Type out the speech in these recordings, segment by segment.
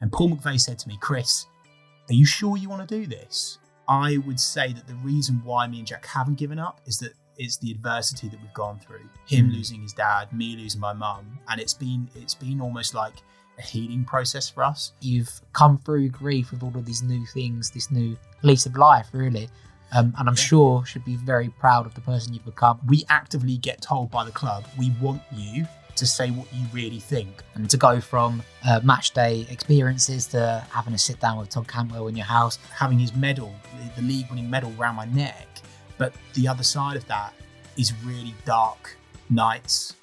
And Paul McVeigh said to me, Chris, are you sure you want to do this? I would say that the reason why me and Jack haven't given up is that it's the adversity that we've gone through. Him losing his dad, me losing my mum, and it's been almost like a healing process for us. You've come through grief with all of these new things, this new lease of life, really. And I'm sure should be very proud of the person you've become. We actively get told by the club, we want you to say what you really think. And to go from match day experiences to having a sit down with Todd Cantwell in your house. Having his medal, the league winning medal around my neck. But the other side of that is really dark nights.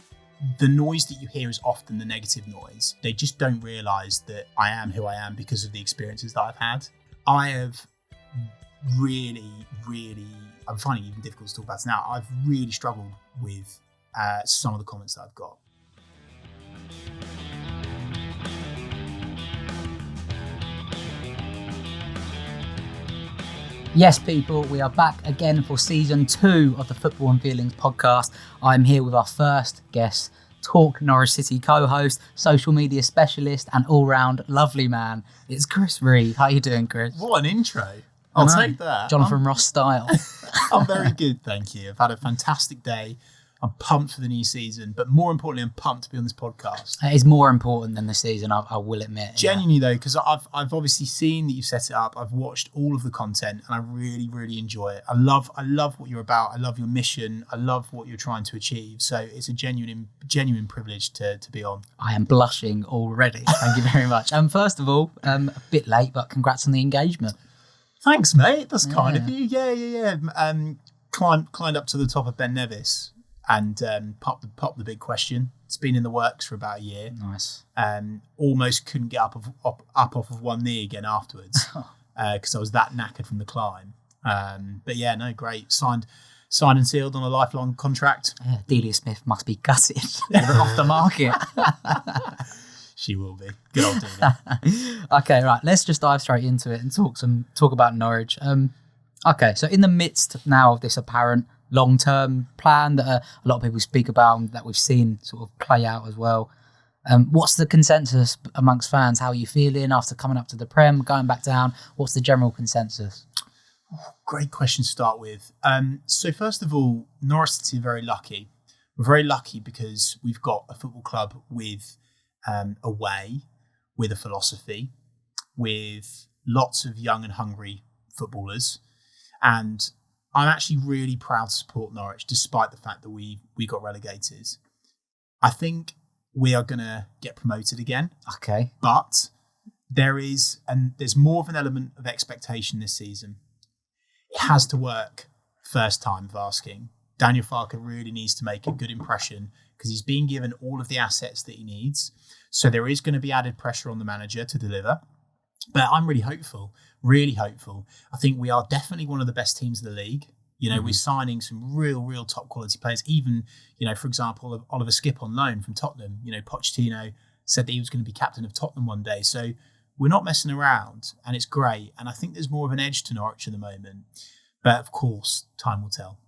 The noise that you hear is often the negative noise. They just don't realise that I am who I am because of the experiences that I've had. I have really, I'm finding it even difficult to talk about now. I've really struggled with some of the comments that I've got. Yes, people, we are back again for season 2 of the Football and Feelings podcast. I'm here with our first guest, Talk Norwich City co-host, social media specialist, and all-round lovely man. It's Chris Reef. How you doing, Chris? What an intro. I'll take that. Jonathan Ross style. I'm very good, thank you. I've had a fantastic day. I'm pumped for the new season, but more importantly, I'm pumped to be on this podcast. It is more important than the season, I will admit. Genuinely though, because I've obviously seen that you've set it up. I've watched all of the content, and I really enjoy it. I love what you're about. I love your mission. I love what you're trying to achieve. So it's a genuine privilege to be on. I am blushing already. Thank you very much. First of all, a bit late, but congrats on the engagement. Thanks, mate. That's kind of you. Yeah. Climbed up to the top of Ben Nevis. And pop the big question. It's been in the works for about a year. Nice. Almost couldn't get up off of one knee again afterwards because I was that knackered from the climb. But yeah, no, great. Signed and sealed on a lifelong contract. Delia Smith must be gutted. Off the market. She will be. Good old Delia. Okay, right. Let's just dive straight into it and talk about Norwich. Okay, so in the midst now of this apparent long-term plan that a lot of people speak about and that we've seen sort of play out as well. What's the consensus amongst fans? How are you feeling after coming up to the Prem, going back down? What's the general consensus? Great question to start with. So first of all, Norwich City are very lucky. We're very lucky because we've got a football club with a way, with a philosophy, with lots of young and hungry footballers, and I'm actually really proud to support Norwich, despite the fact that we got relegated. I think we are going to get promoted again. Okay. But there's more of an element of expectation this season. It has to work first time of asking. Daniel Farke really needs to make a good impression because he's been given all of the assets that he needs. So there is going to be added pressure on the manager to deliver. But I'm really hopeful. I think we are definitely one of the best teams in the league. You know, we're signing some real top quality players. Even, you know, for example, Oliver Skipp on loan from Tottenham. You know, Pochettino said that he was going to be captain of Tottenham one day. So we're not messing around, and it's great. And I think there's more of an edge to Norwich at the moment. But of course, time will tell.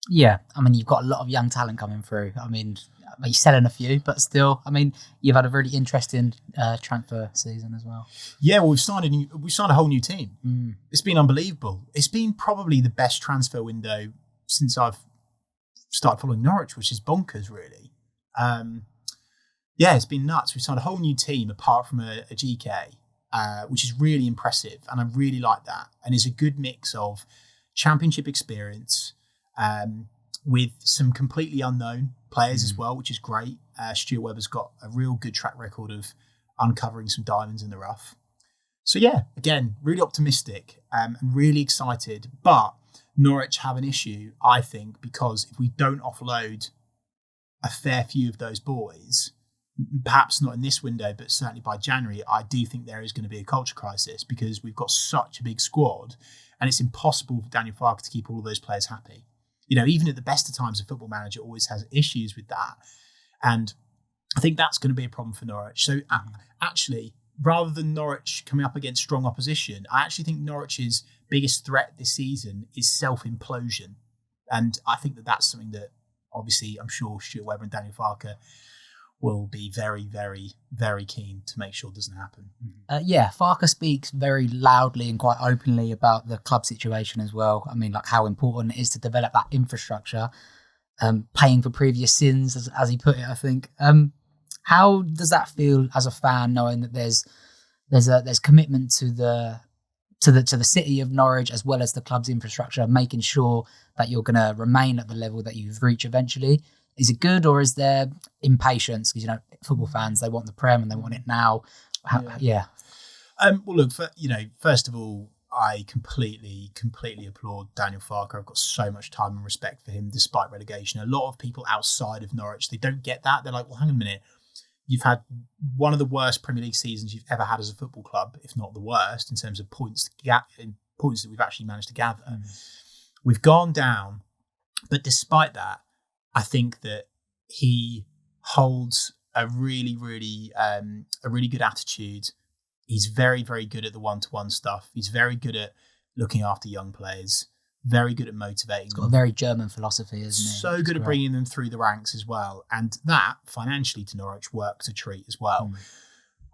Yeah, I mean, you've got a lot of young talent coming through. I mean, you're selling a few, but still, I mean, you've had a really interesting transfer season as well. Yeah, well, we've signed a whole new team. It's been unbelievable. It's been probably the best transfer window since I've started following Norwich, which is bonkers, really. Yeah, it's been nuts. We've signed a whole new team apart from a GK, which is really impressive, and I really like that. And it's a good mix of championship experience with some completely unknown players as well, which is great. Stuart Webber's got a real good track record of uncovering some diamonds in the rough. So yeah, again, really optimistic and really excited. But Norwich have an issue, I think, because if we don't offload a fair few of those boys, perhaps not in this window, but certainly by January, I do think there is going to be a culture crisis because we've got such a big squad and it's impossible for Daniel Farke to keep all of those players happy. You know, even at the best of times, a football manager always has issues with that. And I think that's going to be a problem for Norwich. So actually, rather than Norwich coming up against strong opposition, I actually think Norwich's biggest threat this season is self-implosion. And I think that that's something that, obviously, I'm sure Stuart Webber and Daniel Farke will be very, very, very keen to make sure it doesn't happen. Farker speaks very loudly and quite openly about the club situation as well. I mean, like how important it is to develop that infrastructure, paying for previous sins, as he put it, I think. How does that feel as a fan, knowing that there's commitment to the city of Norwich as well as the club's infrastructure, making sure that you're going to remain at the level that you've reached eventually? Is it good, or is there impatience? Because, football fans, they want the Prem and they want it now. Well, look, first of all, I completely applaud Daniel Farker. I've got so much time and respect for him despite relegation. A lot of people outside of Norwich, they don't get that. They're like, well, hang on a minute. You've had one of the worst Premier League seasons you've ever had as a football club, if not the worst, in terms of points that we've actually managed to gather. We've gone down, but despite that, I think that he holds a really good attitude. He's very, very good at the one-to-one stuff. He's very good at looking after young players, very good at motivating He's got a very German philosophy, isn't he? So good at bringing them through the ranks as well. And that, financially to Norwich, works a treat as well.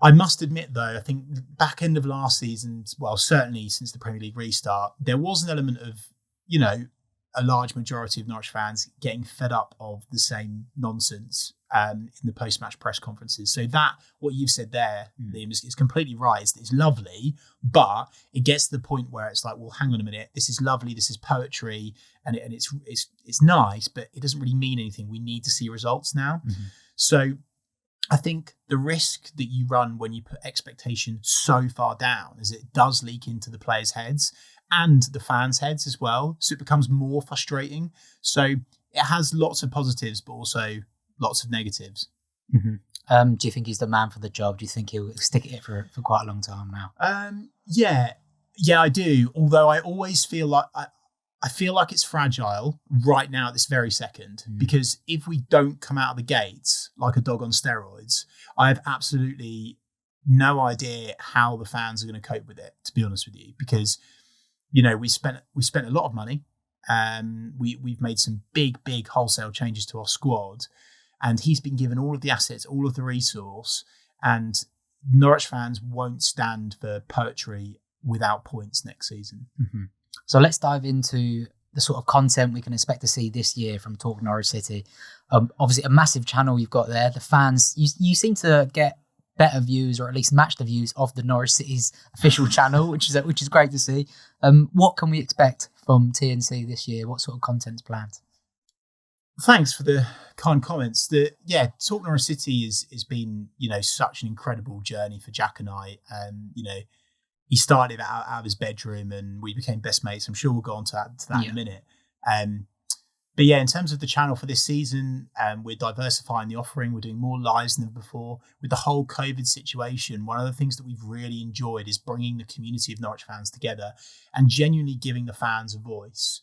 I must admit, though, I think back end of last season, well, certainly since the Premier League restart, there was an element of, a large majority of Norwich fans getting fed up of the same nonsense in the post-match press conferences. So that, what you've said there, Liam, is completely right. It's lovely, but it gets to the point where it's like, well, hang on a minute. This is lovely. This is poetry, and it's nice, but it doesn't really mean anything. We need to see results now. So I think the risk that you run when you put expectation so far down is it does leak into the players' heads and the fans' heads as well. So it becomes more frustrating. So it has lots of positives, but also lots of negatives. Do you think he's the man for the job? Do you think he'll stick at it for quite a long time now? Yeah, I do. Although I always feel like I feel like it's fragile right now at this very second, because if we don't come out of the gates like a dog on steroids, I have absolutely no idea how the fans are going to cope with it, to be honest with you, because we spent a lot of money. We've made some big wholesale changes to our squad, and he's been given all of the assets, all of the resource, and Norwich fans won't stand for poetry without points next season. So let's dive into the sort of content we can expect to see this year from Talk Norwich City. Obviously, a massive channel you've got there. The fans, you seem to get better views, or at least match the views of the Norwich City's official channel, which is great to see. What can we expect from TNC this year? What sort of content's planned? Thanks for the kind comments. Talk Norwich City has been such an incredible journey for Jack and I. He started out of his bedroom and we became best mates. I'm sure we'll go on to that in a minute. But in terms of the channel for this season, we're diversifying the offering. We're doing more lives than before. With the whole COVID situation, one of the things that we've really enjoyed is bringing the community of Norwich fans together and genuinely giving the fans a voice.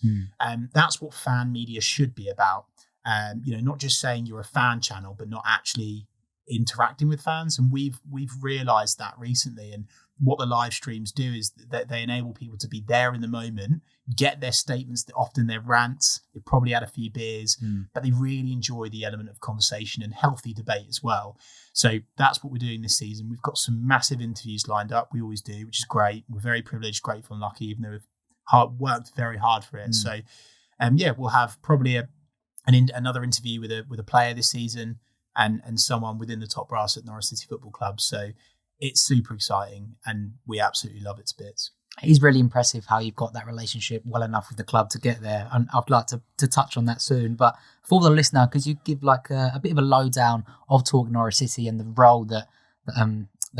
That's what fan media should be about. Not just saying you're a fan channel, but not actually interacting with fans. And we've realised that recently. And what the live streams do is that they enable people to be there in the moment, get their statements, often their rants. They probably had a few beers, but they really enjoy the element of conversation and healthy debate as well. So that's what we're doing this season. We've got some massive interviews lined up. We always do, which is great. We're very privileged, grateful and lucky, even though we've worked very hard for it. So, we'll have probably another interview with a player this season and someone within the top brass at Norwich City Football Club. So it's super exciting and we absolutely love it to bits. It's really impressive how you've got that relationship well enough with the club to get there. And I'd like to touch on that soon. But for the listener, could you give like a bit of a lowdown of Talk Norwich City and the role that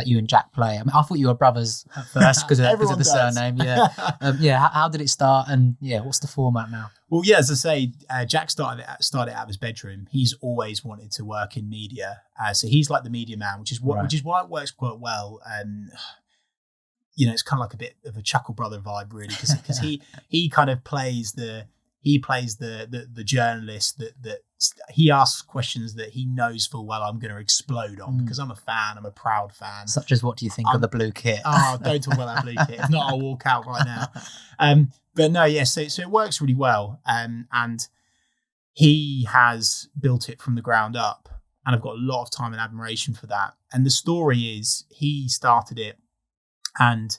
you and Jack play? I mean, I thought you were brothers at first because of the surname. How did it start? And what's the format now? Well, as I say, Jack started out of his bedroom. He's always wanted to work in media, so he's like the media man, which is why it works quite well. It's kind of like a bit of a Chuckle Brother vibe, really, because he kind of plays the journalist that he asks questions that he knows full well I'm going to explode on because I'm a fan. I'm a proud fan. Such as, what do you think of the blue kit? Don't talk about that blue kit. If not, I'll walk out right now. But no, so it works really well. And he has built it from the ground up. And I've got a lot of time and admiration for that. And the story is he started it, and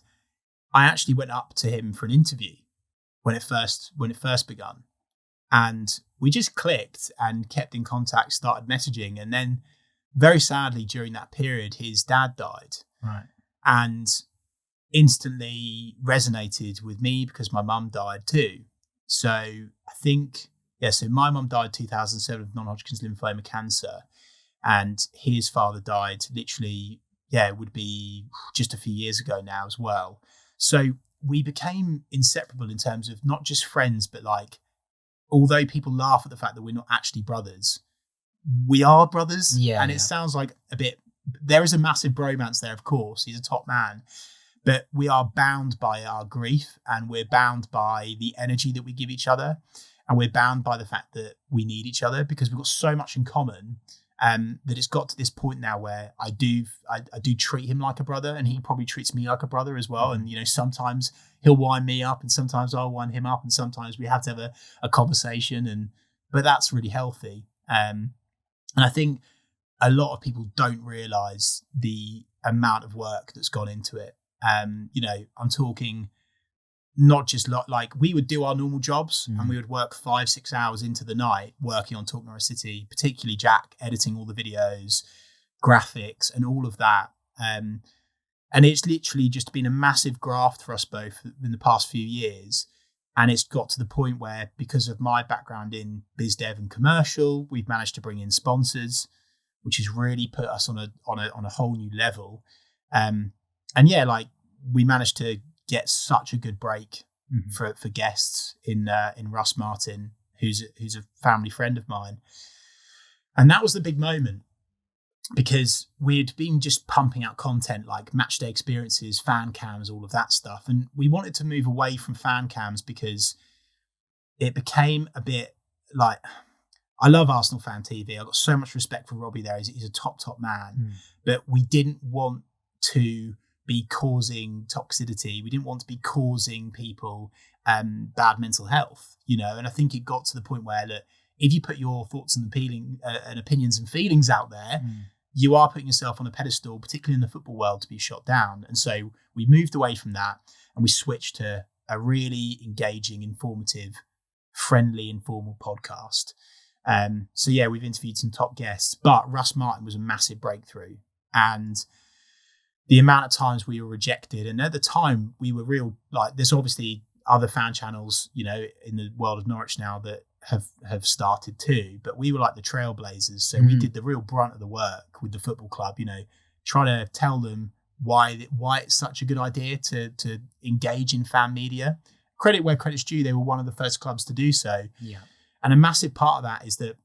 I actually went up to him for an interview when it first begun. And we just clicked and kept in contact, started messaging. And then very sadly during that period, his dad died. Right. And instantly resonated with me because my mum died too. So I think, so my mum died 2007 of non-Hodgkin's lymphoma cancer. And his father died literally, it would be just a few years ago now as well. So we became inseparable in terms of not just friends, but like, although people laugh at the fact that we're not actually brothers, we are brothers. Yeah. And it sounds like there is a massive bromance there, of course. He's a top man. But we are bound by our grief, and we're bound by the energy that we give each other. And we're bound by the fact that we need each other because we've got so much in common. That it's got to this point now where I do treat him like a brother, and he probably treats me like a brother as well. And, sometimes he'll wind me up and sometimes I'll wind him up, and sometimes we have to have a conversation, but that's really healthy. And I think a lot of people don't realize the amount of work that's gone into it. I'm talking not just like we would do our normal jobs and we would work 5-6 hours into the night working on Talk Norwich City, particularly Jack editing all the videos, graphics and all of that. And it's literally just been a massive graft for us both in the past few years. And it's got to the point where, because of my background in biz dev and commercial, we've managed to bring in sponsors, which has really put us on a whole new level. We managed to get such a good break for guests in Russ Martin, who's a family friend of mine. And that was the big moment, because we'd been just pumping out content like match day experiences, fan cams, all of that stuff. And we wanted to move away from fan cams because it became a bit like, I love Arsenal Fan TV. I've got so much respect for Robbie there. He's a top man. But we didn't want to be causing toxicity. We didn't want to be causing people bad mental health, and I think it got to the point where, look, if you put your thoughts and opinions and feelings out there, you are putting yourself on a pedestal, particularly in the football world, to be shot down. And so we moved away from that and we switched to a really engaging, informative, friendly, informal podcast. We've interviewed some top guests, but Russ Martin was a massive breakthrough. And the amount of times we were rejected, and at the time we were there's obviously other fan channels, in the world of Norwich now that have started too, but we were like the trailblazers. So we did the real brunt of the work with the football club, trying to tell them why it's such a good idea to engage in fan media. Credit where credit's due, they were one of the first clubs to do so. Yeah. And a massive part of that is that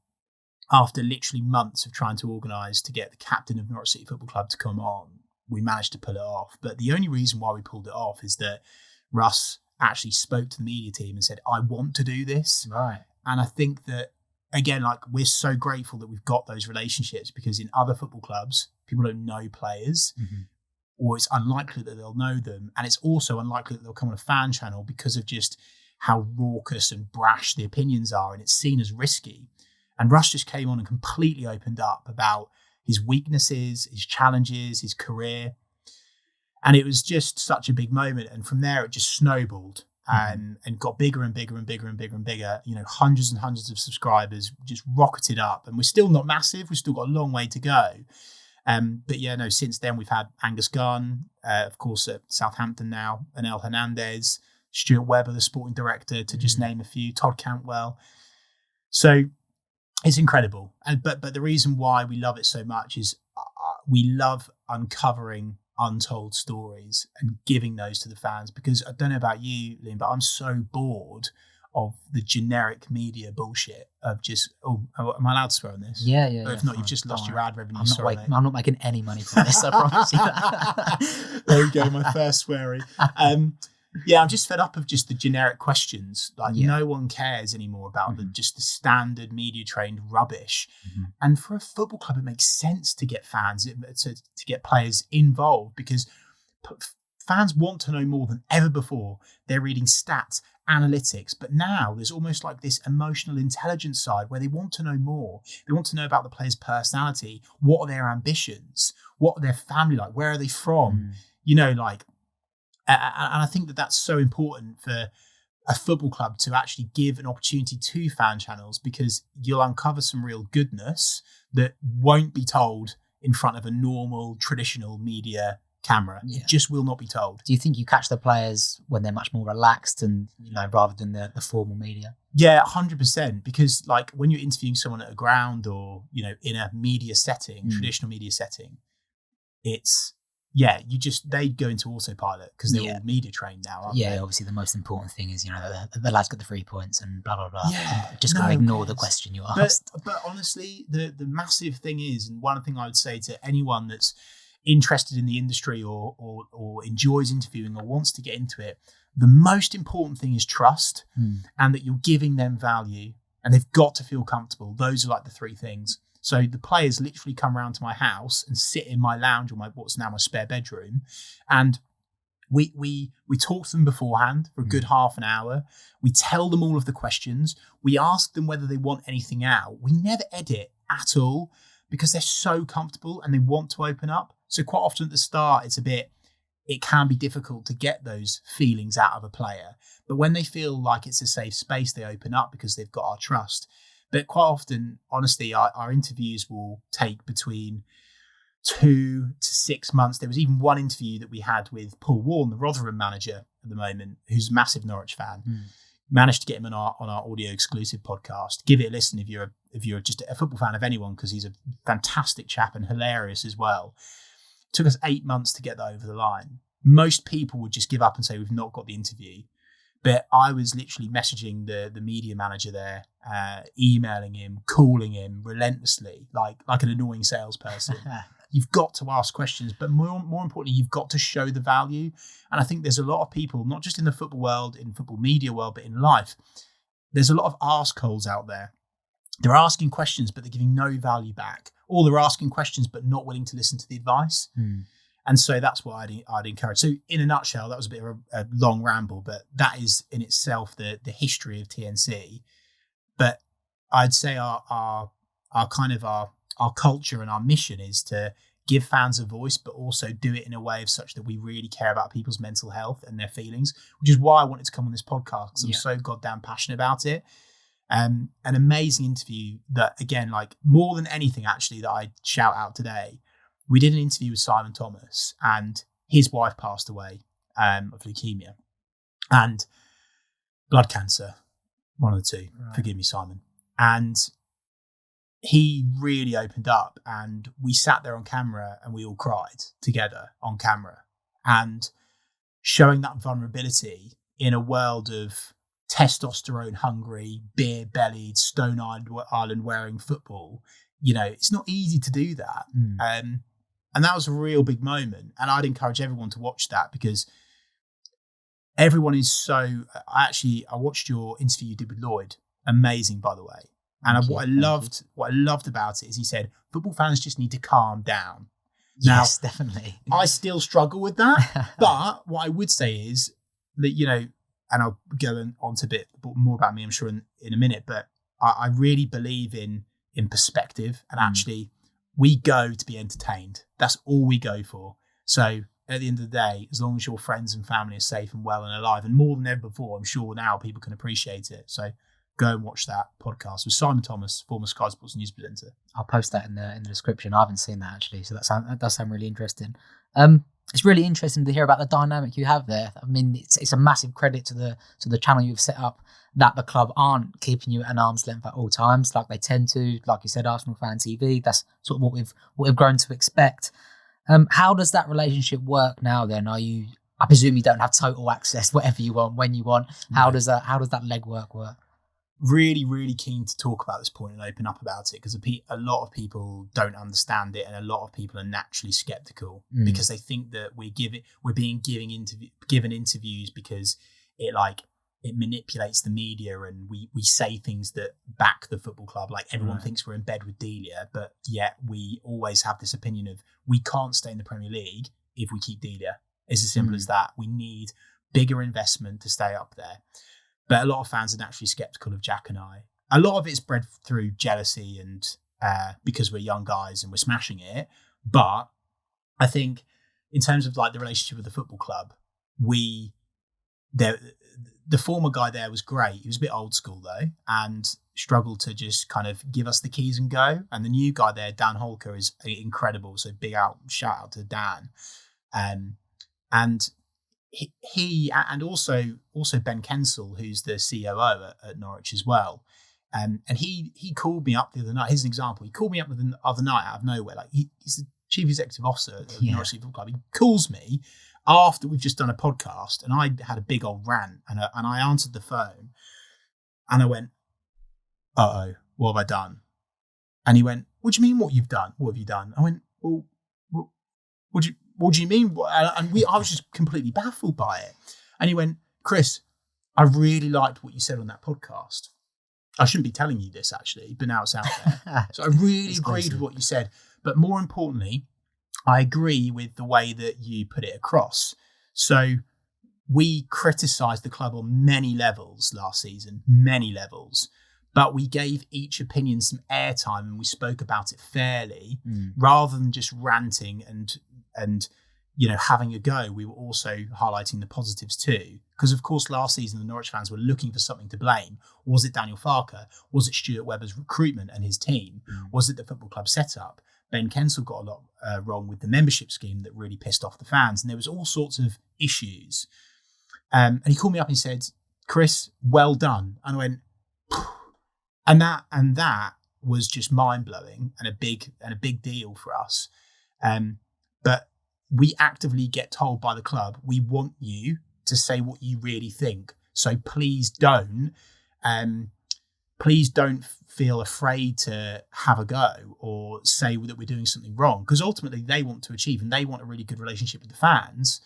after literally months of trying to organise to get the captain of Norwich City Football Club to come on, we managed to pull it off. But the only reason why we pulled it off is that Russ actually spoke to the media team and said, I want to do this. Right. And I think that, again, we're so grateful that we've got those relationships, because in other football clubs, people don't know players, or it's unlikely that they'll know them. And it's also unlikely that they'll come on a fan channel because of just how raucous and brash the opinions are. And it's seen as risky. And Russ just came on and completely opened up about his weaknesses, his challenges, his career. And it was just such a big moment. And from there, it just snowballed and got bigger and bigger and bigger and bigger and bigger. Hundreds and hundreds of subscribers just rocketed up. And we're still not massive. We've still got a long way to go. Since then, we've had Angus Gunn, of course, at Southampton now, Anel Hernandez, Stuart Webber, the sporting director, to just name a few, Todd Cantwell. So it's incredible. But the reason why we love it so much is we love uncovering untold stories and giving those to the fans, because I don't know about you, Liam, but I'm so bored of the generic media bullshit of just, am I allowed to swear on this? Yeah. If not, you've just lost your ad revenue. I'm not making any money from this, I promise you that. There we go, my first swearing. I'm just fed up of just the generic questions. No one cares anymore about the standard media trained rubbish. And for a football club, it makes sense to get fans, to get players involved, because fans want to know more than ever before. They're reading stats, analytics, but now there's almost like this emotional intelligence side where they want to know more. They want to know about the player's personality. What are their ambitions? What are their family like? Where are they from? You know, like, and I think that that's so important for a football club to actually give an opportunity to fan channels, because you'll uncover some real goodness that won't be told in front of a normal traditional media camera. It just will not be told. Do you think you catch the players when they're much more relaxed and, you know, rather than the formal media? Yeah, 100%. Because like when you're interviewing someone at a ground or, you know, in a media setting, traditional media setting, it's, they go into autopilot because they're all media trained now, aren't they? Obviously the most important thing is, you know, the lads got the 3 points and blah, blah, blah. Yeah, just going to ignore the question you asked. But honestly, the massive thing is, and one thing I would say to anyone that's interested in the industry or enjoys interviewing or wants to get into it, the most important thing is trust and that you're giving them value, and they've got to feel comfortable. Those are like the 3 things. So the players literally come around to my house and sit in my lounge or what's now my spare bedroom, and we talk to them beforehand for a good half an hour. We tell them all of the questions. We ask them whether they want anything out. We never edit at all because they're so comfortable and they want to open up. So quite often at the start, it can be difficult to get those feelings out of a player. But when they feel like it's a safe space, they open up because they've got our trust. But quite often, honestly, our interviews will take between 2 to 6 months. There was even one interview that we had with Paul Warren, the Rotherham manager at the moment, who's a massive Norwich fan. Managed to get him on our audio exclusive podcast. Give it a listen if you're just a football fan of anyone, because he's a fantastic chap and hilarious as well. It took us 8 months to get that over the line. Most people would just give up and say we've not got the interview. But I was literally messaging the media manager there, emailing him, calling him relentlessly, like an annoying salesperson. You've got to ask questions, but more importantly, you've got to show the value. And I think there's a lot of people, not just in the football world, in football media world, but in life, there's a lot of arseholes out there. They're asking questions, but they're giving no value back. Or they're asking questions, but not willing to listen to the advice. And so that's what I'd encourage. So in a nutshell, that was a bit of a long ramble, but that is in itself the history of TNC. But I'd say our culture and our mission is to give fans a voice, but also do it in a way of such that we really care about people's mental health and their feelings, which is why I wanted to come on this podcast, because I'm so goddamn passionate about it. An amazing interview that, again, like more than anything actually that I'd shout out today, we did an interview with Simon Thomas, and his wife passed away of leukemia and blood cancer, one of the two. Right. Forgive me, Simon. And he really opened up, and we sat there on camera and we all cried together on camera, and showing that vulnerability in a world of testosterone hungry, beer bellied, Stone Island wearing football. You know, it's not easy to do that. And that was a real big moment. And I'd encourage everyone to watch that, because everyone is so... I watched your interview you did with Lloyd. Amazing, by the way. And what I loved about it is he said, football fans just need to calm down. Now, yes, definitely. I still struggle with that. But what I would say is that, you know, and I'll go on to a bit more about me, I'm sure, in a minute, but I really believe in perspective, and actually we go to be entertained. That's all we go for. So at the end of the day, as long as your friends and family are safe and well and alive, and more than ever before, I'm sure now people can appreciate it. So go and watch that podcast with Simon Thomas, former Sky Sports News presenter. I'll post that in the description. I haven't seen that actually, so that does sound really interesting. It's really interesting to hear about the dynamic you have there. I mean, it's a massive credit to the channel you've set up, that the club aren't keeping you at an arm's length at all times, like they tend to. Like you said, Arsenal Fan TV. That's sort of what we've grown to expect. How does that relationship work now? Then I presume you don't have total access, whatever you want, when you want. How does that legwork work? Really, really keen to talk about this point and open up about it, because a lot of people don't understand it, and a lot of people are naturally skeptical because they think that we're being given interviews because it manipulates the media, and we say things that back the football club. Like everyone thinks we're in bed with Delia, but yet we always have this opinion of we can't stay in the Premier League if we keep Delia. It's as simple as that. We need bigger investment to stay up there. But a lot of fans are naturally sceptical of Jack and I. A lot of it's bred through jealousy and because we're young guys and we're smashing it. But I think in terms of like the relationship with the football club, the former guy there was great. He was a bit old school though, and struggled to just kind of give us the keys and go. And the new guy there, Dan Holker, is incredible. So shout out to Dan. And he and also Ben Kensel, who's the COO at Norwich as well. And he called me up the other night. Here's an example. He called me up the other night out of nowhere. Like he's the chief executive officer at the Norwich Football Club. He calls me after we've just done a podcast, and I had a big old rant, and I answered the phone, and I went, "Uh-oh, what have I done?" And he went, "What do you mean? What you've done? What have you done?" I went, "Well, what do you mean?" And I was just completely baffled by it. And he went, "Chris, I really liked what you said on that podcast. I shouldn't be telling you this actually, but now it's out there. So I really agreed with what you said. But more importantly, I agree with the way that you put it across. So we criticised the club on many levels last season, many levels, but we gave each opinion some airtime and we spoke about it fairly rather than just ranting and having a go. We were also highlighting the positives too. Because, of course, last season, the Norwich fans were looking for something to blame. Was it Daniel Farker? Was it Stuart Webber's recruitment and his team? Was it the football club setup? Ben Kensel got a lot wrong with the membership scheme that really pissed off the fans. And there was all sorts of issues. And he called me up and he said, "Chris, well done." And I went, Phew. and that was just mind-blowing and a big deal for us. But we actively get told by the club, we want you to say what you really think. So please don't feel afraid to have a go or say that we're doing something wrong, because ultimately they want to achieve and they want a really good relationship with the fans.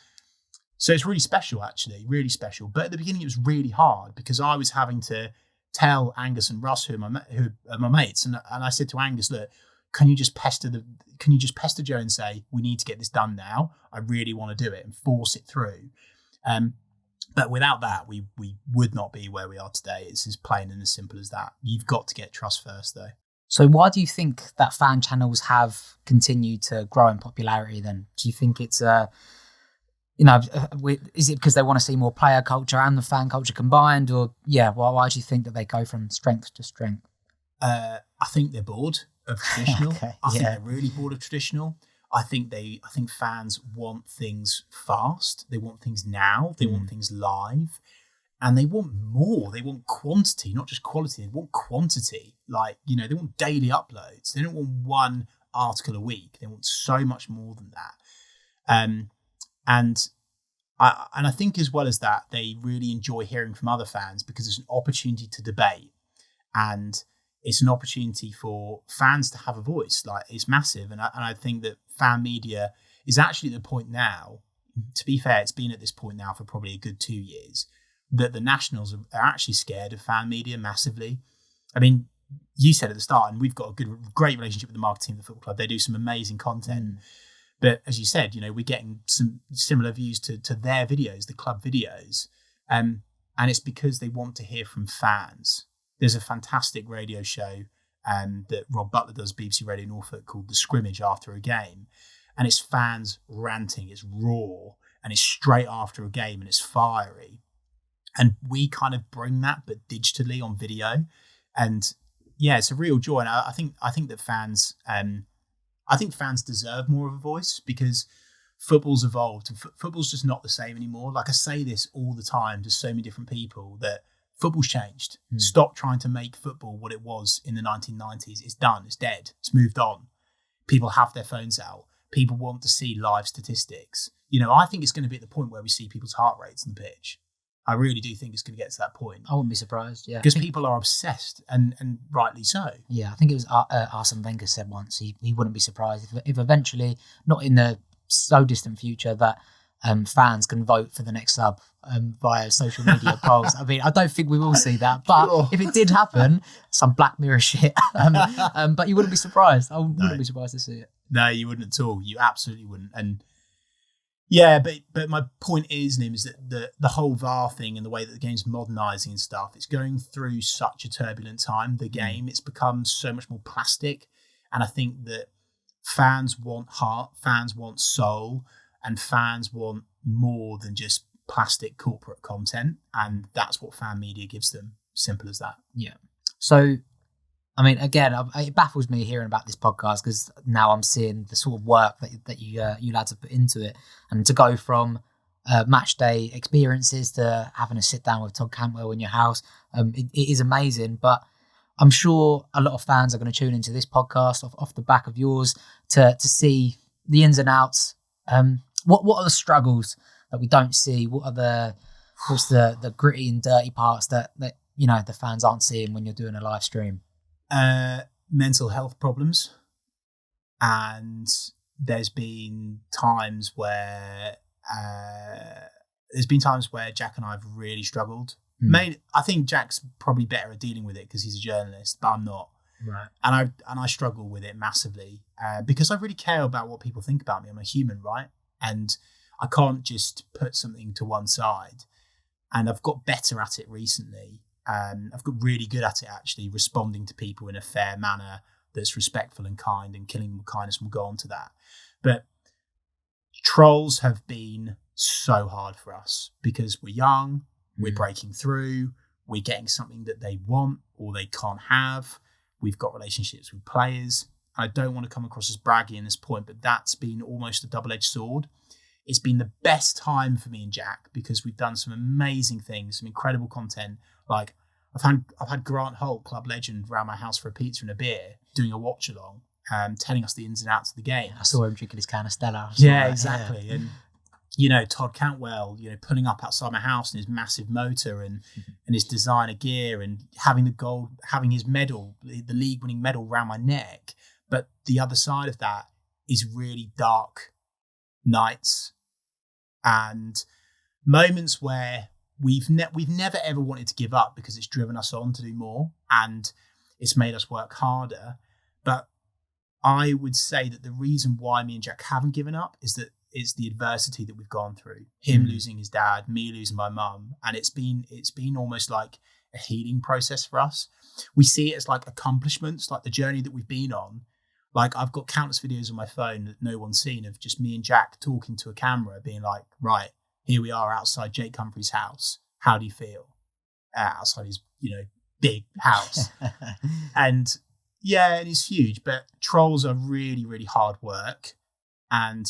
So it's really special, actually, really special. But at the beginning, it was really hard because I was having to tell Angus and Russ, who are my mates, and I said to Angus, "Look, can you just pester Joe and say we need to get this done now? I really want to do it," and force it through. But without that, we would not be where we are today. It's as plain and as simple as that. You've got to get trust first, though. So why do you think that fan channels have continued to grow in popularity then? Do you think it's, is it because they want to see more player culture and the fan culture combined? Or, why do you think that they go from strength to strength? I think they're bored of traditional. I think they're really bored of traditional. I think fans want things fast. They want things now. They want things live, and they want more. They want quantity, not just quality. They want quantity. They want daily uploads. They don't want one article a week. They want so much more than that. And I think as well as that, they really enjoy hearing from other fans because it's an opportunity to debate, and it's an opportunity for fans to have a voice. It's massive. And I think that fan media is actually at the point now, to be fair, it's been at this point now for probably a good 2 years, that the Nationals are actually scared of fan media massively. I mean, you said at the start, and we've got a great relationship with the marketing of the football club. They do some amazing content. But as you said, we're getting some similar views to their videos, the club videos. And it's because they want to hear from fans. There's a fantastic radio show that Rob Butler does, BBC Radio Norfolk, called The Scrimmage after a game. And it's fans ranting, it's raw, and it's straight after a game, and it's fiery. And we kind of bring that, but digitally on video. And it's a real joy. And I think that fans, fans deserve more of a voice because football's evolved and football's just not the same anymore. I say this all the time to so many different people that football's changed. Stop trying to make football what it was in the 1990s. It's done. It's dead. It's moved on. People have their phones out. People want to see live statistics. I think it's going to be at the point where we see people's heart rates on the pitch. I really do think it's going to get to that point. I wouldn't be surprised, yeah. Because people are obsessed, and rightly so. Yeah, I think it was Arsene Wenger said once, he wouldn't be surprised if eventually, not in the so distant future, that fans can vote for the next sub via social media polls. I mean, I don't think we will see that, but if it did happen, some Black Mirror shit. But you wouldn't be surprised. I wouldn't be surprised to see it. No, you wouldn't at all. You absolutely wouldn't. And Yeah, but my point is, Nim, is that the whole VAR thing and the way that the game's modernising and stuff, it's going through such a turbulent time. The game, it's become so much more plastic, and I think that fans want heart, fans want soul, and fans want more than just plastic corporate content, and that's what fan media gives them. Simple as that. Yeah. So, I mean, again, it baffles me hearing about this podcast because now I'm seeing the sort of work that you lads have put into it, and to go from match day experiences to having a sit down with Todd Cantwell in your house, it is amazing. But I'm sure a lot of fans are going to tune into this podcast off the back of yours to see the ins and outs. What are the struggles that we don't see? What's the gritty and dirty parts that the fans aren't seeing when you're doing a live stream? Mental health problems, and there's been times where Jack and I have really struggled. I think Jack's probably better at dealing with it because he's a journalist, but I'm not. Right. And I struggle with it massively because I really care about what people think about me. I'm a human, right? And I can't just put something to one side. And I've got better at it recently. I've got really good at it, actually, responding to people in a fair manner that's respectful and kind and killing them with kindness. We'll go on to that. But trolls have been so hard for us because we're young, we're breaking through, we're getting something that they want or they can't have. We've got relationships with players. I don't want to come across as braggy in this point, but that's been almost a double-edged sword. It's been the best time for me and Jack because we've done some amazing things, some incredible content. Like I've had Grant Holt, club legend, around my house for a pizza and a beer, doing a watch along, telling us the ins and outs of the game. I saw him drinking his can of Stella. Yeah, exactly. Yeah. And Todd Cantwell, pulling up outside my house in his massive motor and his designer gear and having his medal, the league-winning medal around my neck. But the other side of that is really dark nights and moments where we've never ever wanted to give up because it's driven us on to do more and it's made us work harder. But I would say that the reason why me and Jack haven't given up is that it's the adversity that we've gone through. Him losing his dad, me losing my mum, and it's been almost like a healing process for us. We see it as like accomplishments, like the journey that we've been on. Like I've got countless videos on my phone that no one's seen of just me and Jack talking to a camera, being like, right, here we are outside Jake Humphrey's house. How do you feel? Outside his, big house. And it's huge, but trolls are really, really hard work. And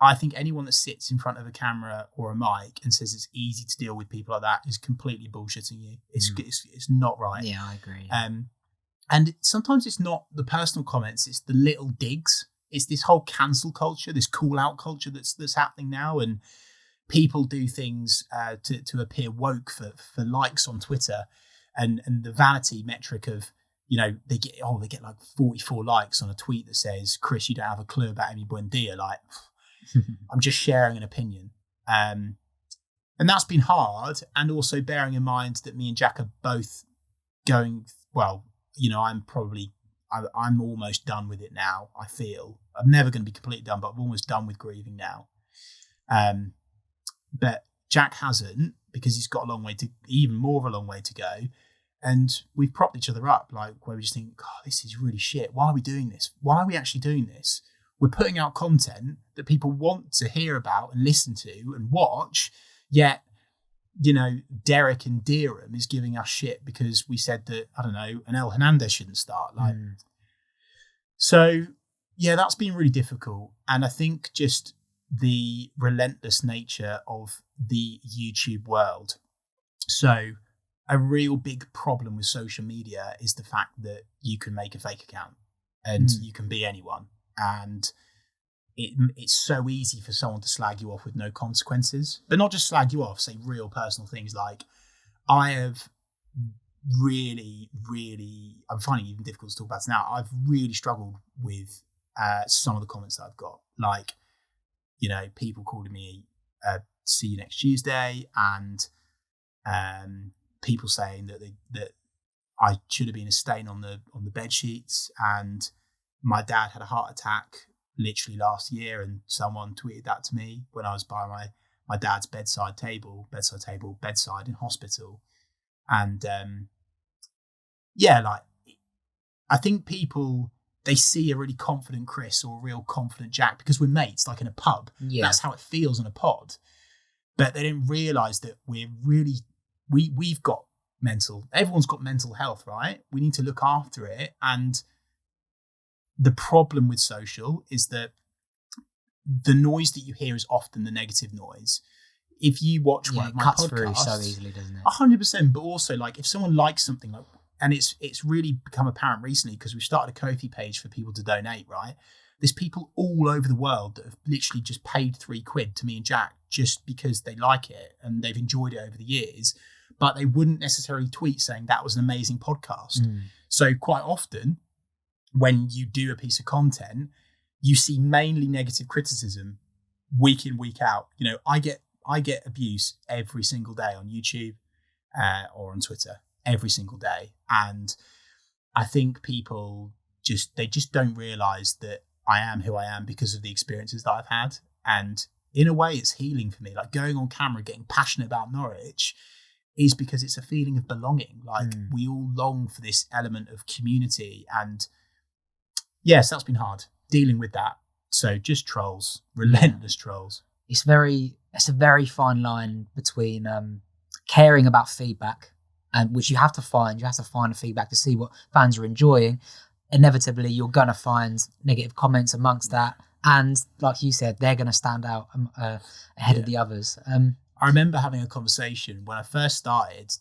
I think anyone that sits in front of a camera or a mic and says it's easy to deal with people like that is completely bullshitting you. It's not right. Yeah, I agree. And sometimes it's not the personal comments, it's the little digs. It's this whole cancel culture, this call out culture that's happening now. And people do things to appear woke for likes on Twitter. And the vanity metric of, they get like 44 likes on a tweet that says, Chris, you don't have a clue about Emi Buendia. Like, I'm just sharing an opinion. And that's been hard. And also bearing in mind that me and Jack are both going, I'm almost done with it now, I feel. I'm never going to be completely done, but I'm almost done with grieving now. But Jack hasn't, because he's got even more of a long way to go. And we've propped each other up, like where we just think, God, this is really shit. Why are we doing this? Why are we actually doing this? We're putting out content that people want to hear about and listen to and watch, yet, Derek and Derham is giving us shit because we said that, I don't know, an El Hernandez shouldn't start. So, that's been really difficult. And I think just the relentless nature of the YouTube world. So a real big problem with social media is the fact that you can make a fake account and you can be anyone. And it's so easy for someone to slag you off with no consequences, but not just slag you off, say real personal things. Like I have really, really, I'm finding it even difficult to talk about now. I've really struggled with some of the comments that I've got, like, people calling me, see you next Tuesday, and people saying that I should have been a stain on the bed sheets, and my dad had a heart attack literally last year, and someone tweeted that to me when I was by my dad's bedside in hospital. And like, I think people, they see a really confident Chris or a real confident Jack because we're mates, like in a pub. Yeah. That's how it feels in a pod. But they didn't realise that we've got everyone's got mental health, right? We need to look after it. And the problem with social is that the noise that you hear is often the negative noise. If you watch one of my cuts podcasts, through so easily, doesn't it? 100%. But also, like, if someone likes something, like, and it's really become apparent recently because we've started a Ko-fi page for people to donate, right? There's people all over the world that have literally just paid £3 to me and Jack just because they like it and they've enjoyed it over the years, but they wouldn't necessarily tweet saying that was an amazing podcast. So quite often when you do a piece of content, you see mainly negative criticism week in, week out. You know, I get abuse every single day on YouTube or on Twitter every single day. And I think people just don't realize that I am who I am because of the experiences that I've had. And in a way, it's healing for me. Like, going on camera, getting passionate about Norwich is because it's a feeling of belonging. Like, we all long for this element of community. And yes, that's been hard dealing with that. So just trolls, relentless trolls. It's a very fine line between caring about feedback, and which you have to find the feedback to see what fans are enjoying. Inevitably, you're going to find negative comments amongst that. And like you said, they're going to stand out ahead of the others. I remember having a conversation when I first started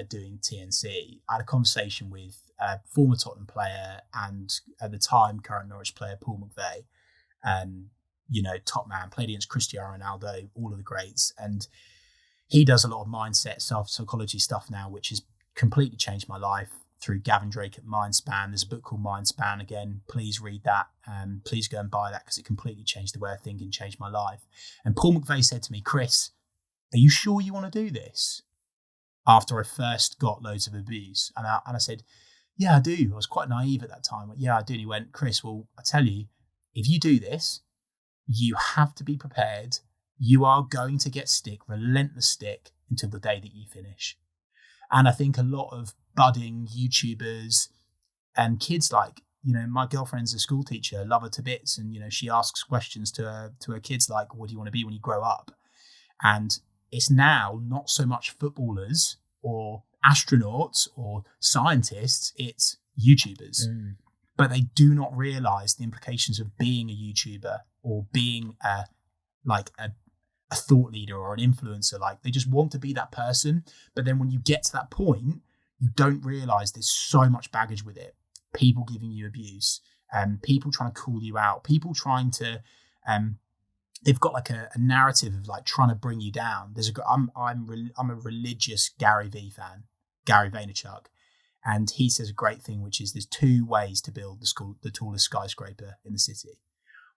doing TNC. I had a conversation with a former Tottenham player and at the time current Norwich player, Paul McVeigh. Top man, played against Cristiano Ronaldo, all of the greats. And he does a lot of mindset, self-psychology stuff now, which has completely changed my life. Through Gavin Drake at Mindspan. There's a book called Mindspan. Again, please read that. Please go and buy that because it completely changed the way I think and changed my life. And Paul McVeigh said to me, Chris, are you sure you want to do this? After I first got loads of abuse. And I said, yeah, I do. I was quite naive at that time. Yeah, I do. And he went, Chris, well, I tell you, if you do this, you have to be prepared. You are going to get relentless stick until the day that you finish. And I think a lot of budding YouTubers and kids, like, my girlfriend's a school teacher, love her to bits. And, she asks questions to her kids like, what do you want to be when you grow up? And it's now not so much footballers or astronauts or scientists, it's YouTubers. But they do not realize the implications of being a YouTuber or being a thought leader or an influencer. Like, they just want to be that person. But then when you get to that point, you don't realize there's so much baggage with it. People giving you abuse, people trying to call you out, people trying to, they've got like a narrative of like trying to bring you down. I'm a religious Gary V fan, Gary Vaynerchuk. And he says a great thing, which is there's 2 ways to build the tallest skyscraper in the city.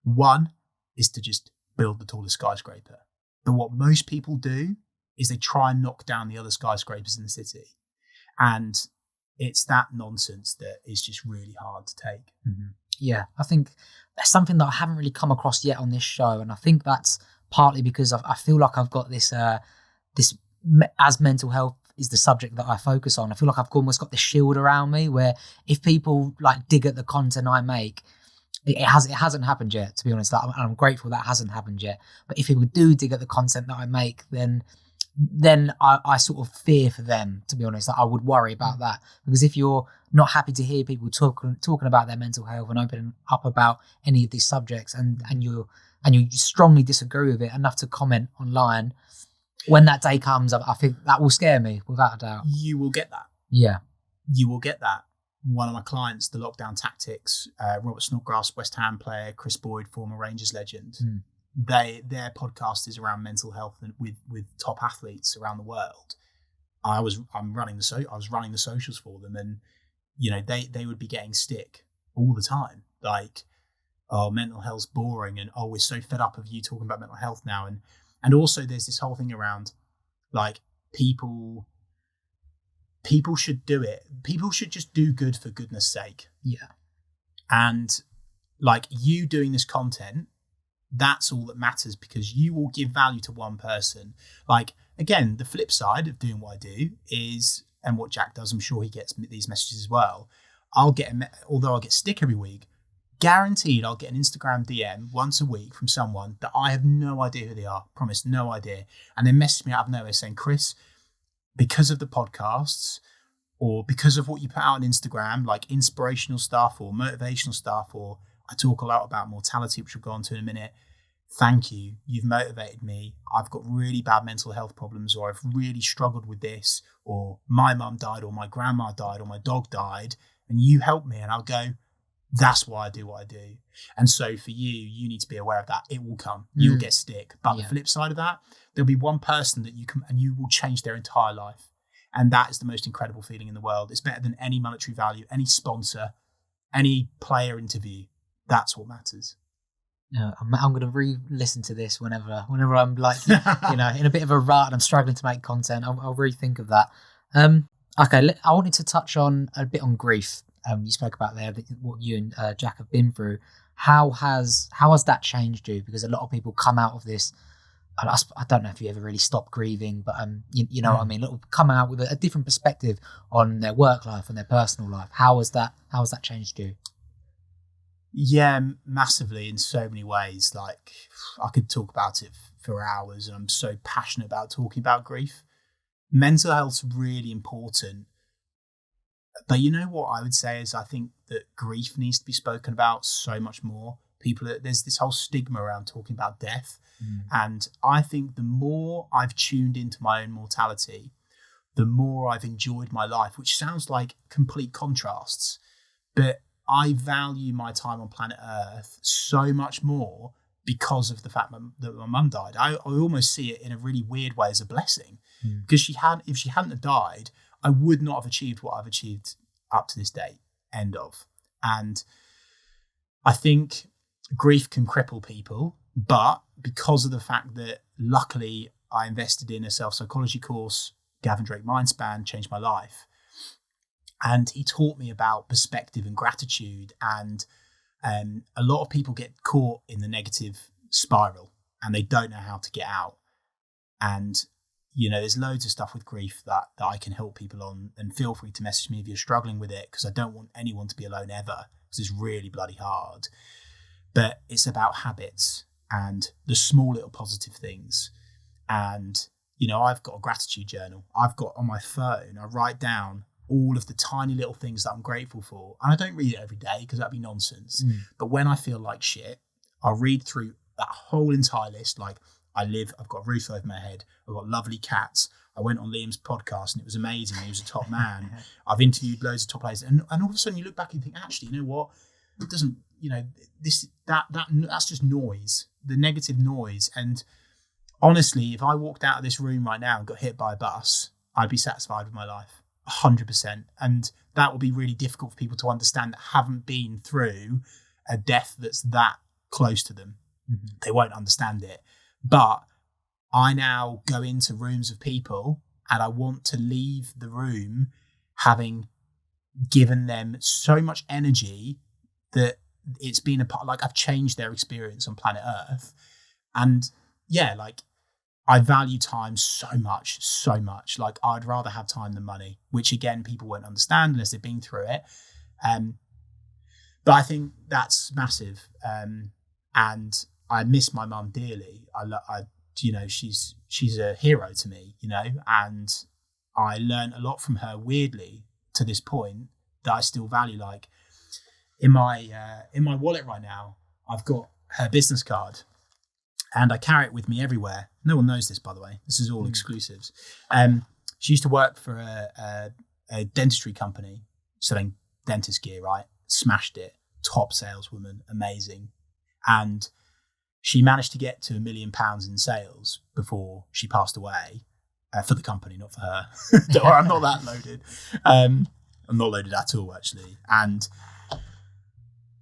One is to just build the tallest skyscraper. But what most people do is they try and knock down the other skyscrapers in the city. And it's that nonsense that is just really hard to take. Yeah, I think that's something that I haven't really come across yet on this show. And I think that's partly because I feel like I've got this, as mental health is the subject that I focus on, I feel like I've almost got this shield around me where if people like dig at the content I make, it hasn't happened yet, to be honest. I'm grateful that hasn't happened yet. But if people do dig at the content that I make, then I sort of fear for them, to be honest. I would worry about that, because if you're not happy to hear people talking about their mental health and opening up about any of these subjects, and you strongly disagree with it enough to comment online, when that day comes, I think that will scare me without a doubt. You will get that. Yeah, you will get that. One of my clients, the Lockdown Tactics, Robert Snodgrass, West Ham player, Chris Boyd, former Rangers legend. Their podcast is around mental health and with top athletes around the world. I was running the socials for them, and they would be getting stick all the time, like, oh, mental health's boring, and oh, we're so fed up of you talking about mental health now, and also there's this whole thing around like people should do it. People should just do good for goodness sake. Yeah. And like you doing this content, that's all that matters, because you will give value to one person. Like, again, the flip side of doing what I do is, and what Jack does, I'm sure he gets these messages as well. Although I'll get stick every week, guaranteed I'll get an Instagram DM once a week from someone that I have no idea who they are, promise, no idea. And they message me out of nowhere saying, Chris, because of the podcasts, or because of what you put out on Instagram, like inspirational stuff or motivational stuff, or I talk a lot about mortality, which we'll go on to in a minute. Thank you. You've motivated me. I've got really bad mental health problems, or I've really struggled with this, or my mum died, or my grandma died, or my dog died, and you helped me. And I'll go, that's why I do what I do. And so for you need to be aware of that. It will come. You'll get stick. But the flip side of that, there'll be one person that you can, and you will change their entire life. And that is the most incredible feeling in the world. It's better than any monetary value, any sponsor, any player interview. That's what matters. No, I'm going to re-listen to this whenever I'm like, in a bit of a rut and I'm struggling to make content. I'll rethink of that. Okay, I wanted to touch on a bit on grief. You spoke about there what you and Jack have been through. How has that changed you? Because a lot of people come out of this. I don't know if you ever really stop grieving, but you know what I mean. Come out with a different perspective on their work life and their personal life. How has that changed you? Yeah, massively, in so many ways. Like, I could talk about it for hours, and I'm so passionate about talking about grief. Mental health's really important. But you know what I would say is, I think that grief needs to be spoken about so much more. There's this whole stigma around talking about death. And I think the more I've tuned into my own mortality, the more I've enjoyed my life, which sounds like complete contrasts. But I value my time on planet Earth so much more because of the fact that my mum died. I almost see it in a really weird way as a blessing, because if she hadn't have died, I would not have achieved what I've achieved up to this date, end of. And I think grief can cripple people, but because of the fact that luckily I invested in a self-psychology course, Gavin Drake Mindspan, changed my life. And he taught me about perspective and gratitude. And a lot of people get caught in the negative spiral and they don't know how to get out. And, there's loads of stuff with grief that I can help people on. And feel free to message me if you're struggling with it, because I don't want anyone to be alone ever, because it's really bloody hard. But it's about habits and the small little positive things. And, I've got a gratitude journal. I've got on my phone, I write down all of the tiny little things that I'm grateful for. And I don't read it every day because that'd be nonsense. But when I feel like shit, I'll read through that whole entire list. Like, I've got a roof over my head. I've got lovely cats. I went on Liam's podcast and it was amazing. He was a top man. I've interviewed loads of top players. And all of a sudden you look back and think, actually, you know what? It doesn't, that's just noise, the negative noise. And honestly, if I walked out of this room right now and got hit by a bus, I'd be satisfied with my life, 100%. And that will be really difficult for people to understand that haven't been through a death that's that close to them. They won't understand it. But I now go into rooms of people and I want to leave the room having given them so much energy that it's been a part, like I've changed their experience on planet Earth. And yeah, like I value time so much. Like I'd rather have time than money, which again, people won't understand unless they've been through it. But I think that's massive. And I miss my mum dearly. She's a hero to me, and I learned a lot from her, weirdly, to this point, that I still value. Like in my wallet right now, I've got her business card and I carry it with me everywhere. No one knows this, by the way. This is all exclusives. She used to work for a dentistry company selling dentist gear, right? Smashed it. Top saleswoman, amazing. And she managed to get to £1 million in sales before she passed away, for the company, not for her. Don't worry, I'm not that loaded. I'm not loaded at all, actually. And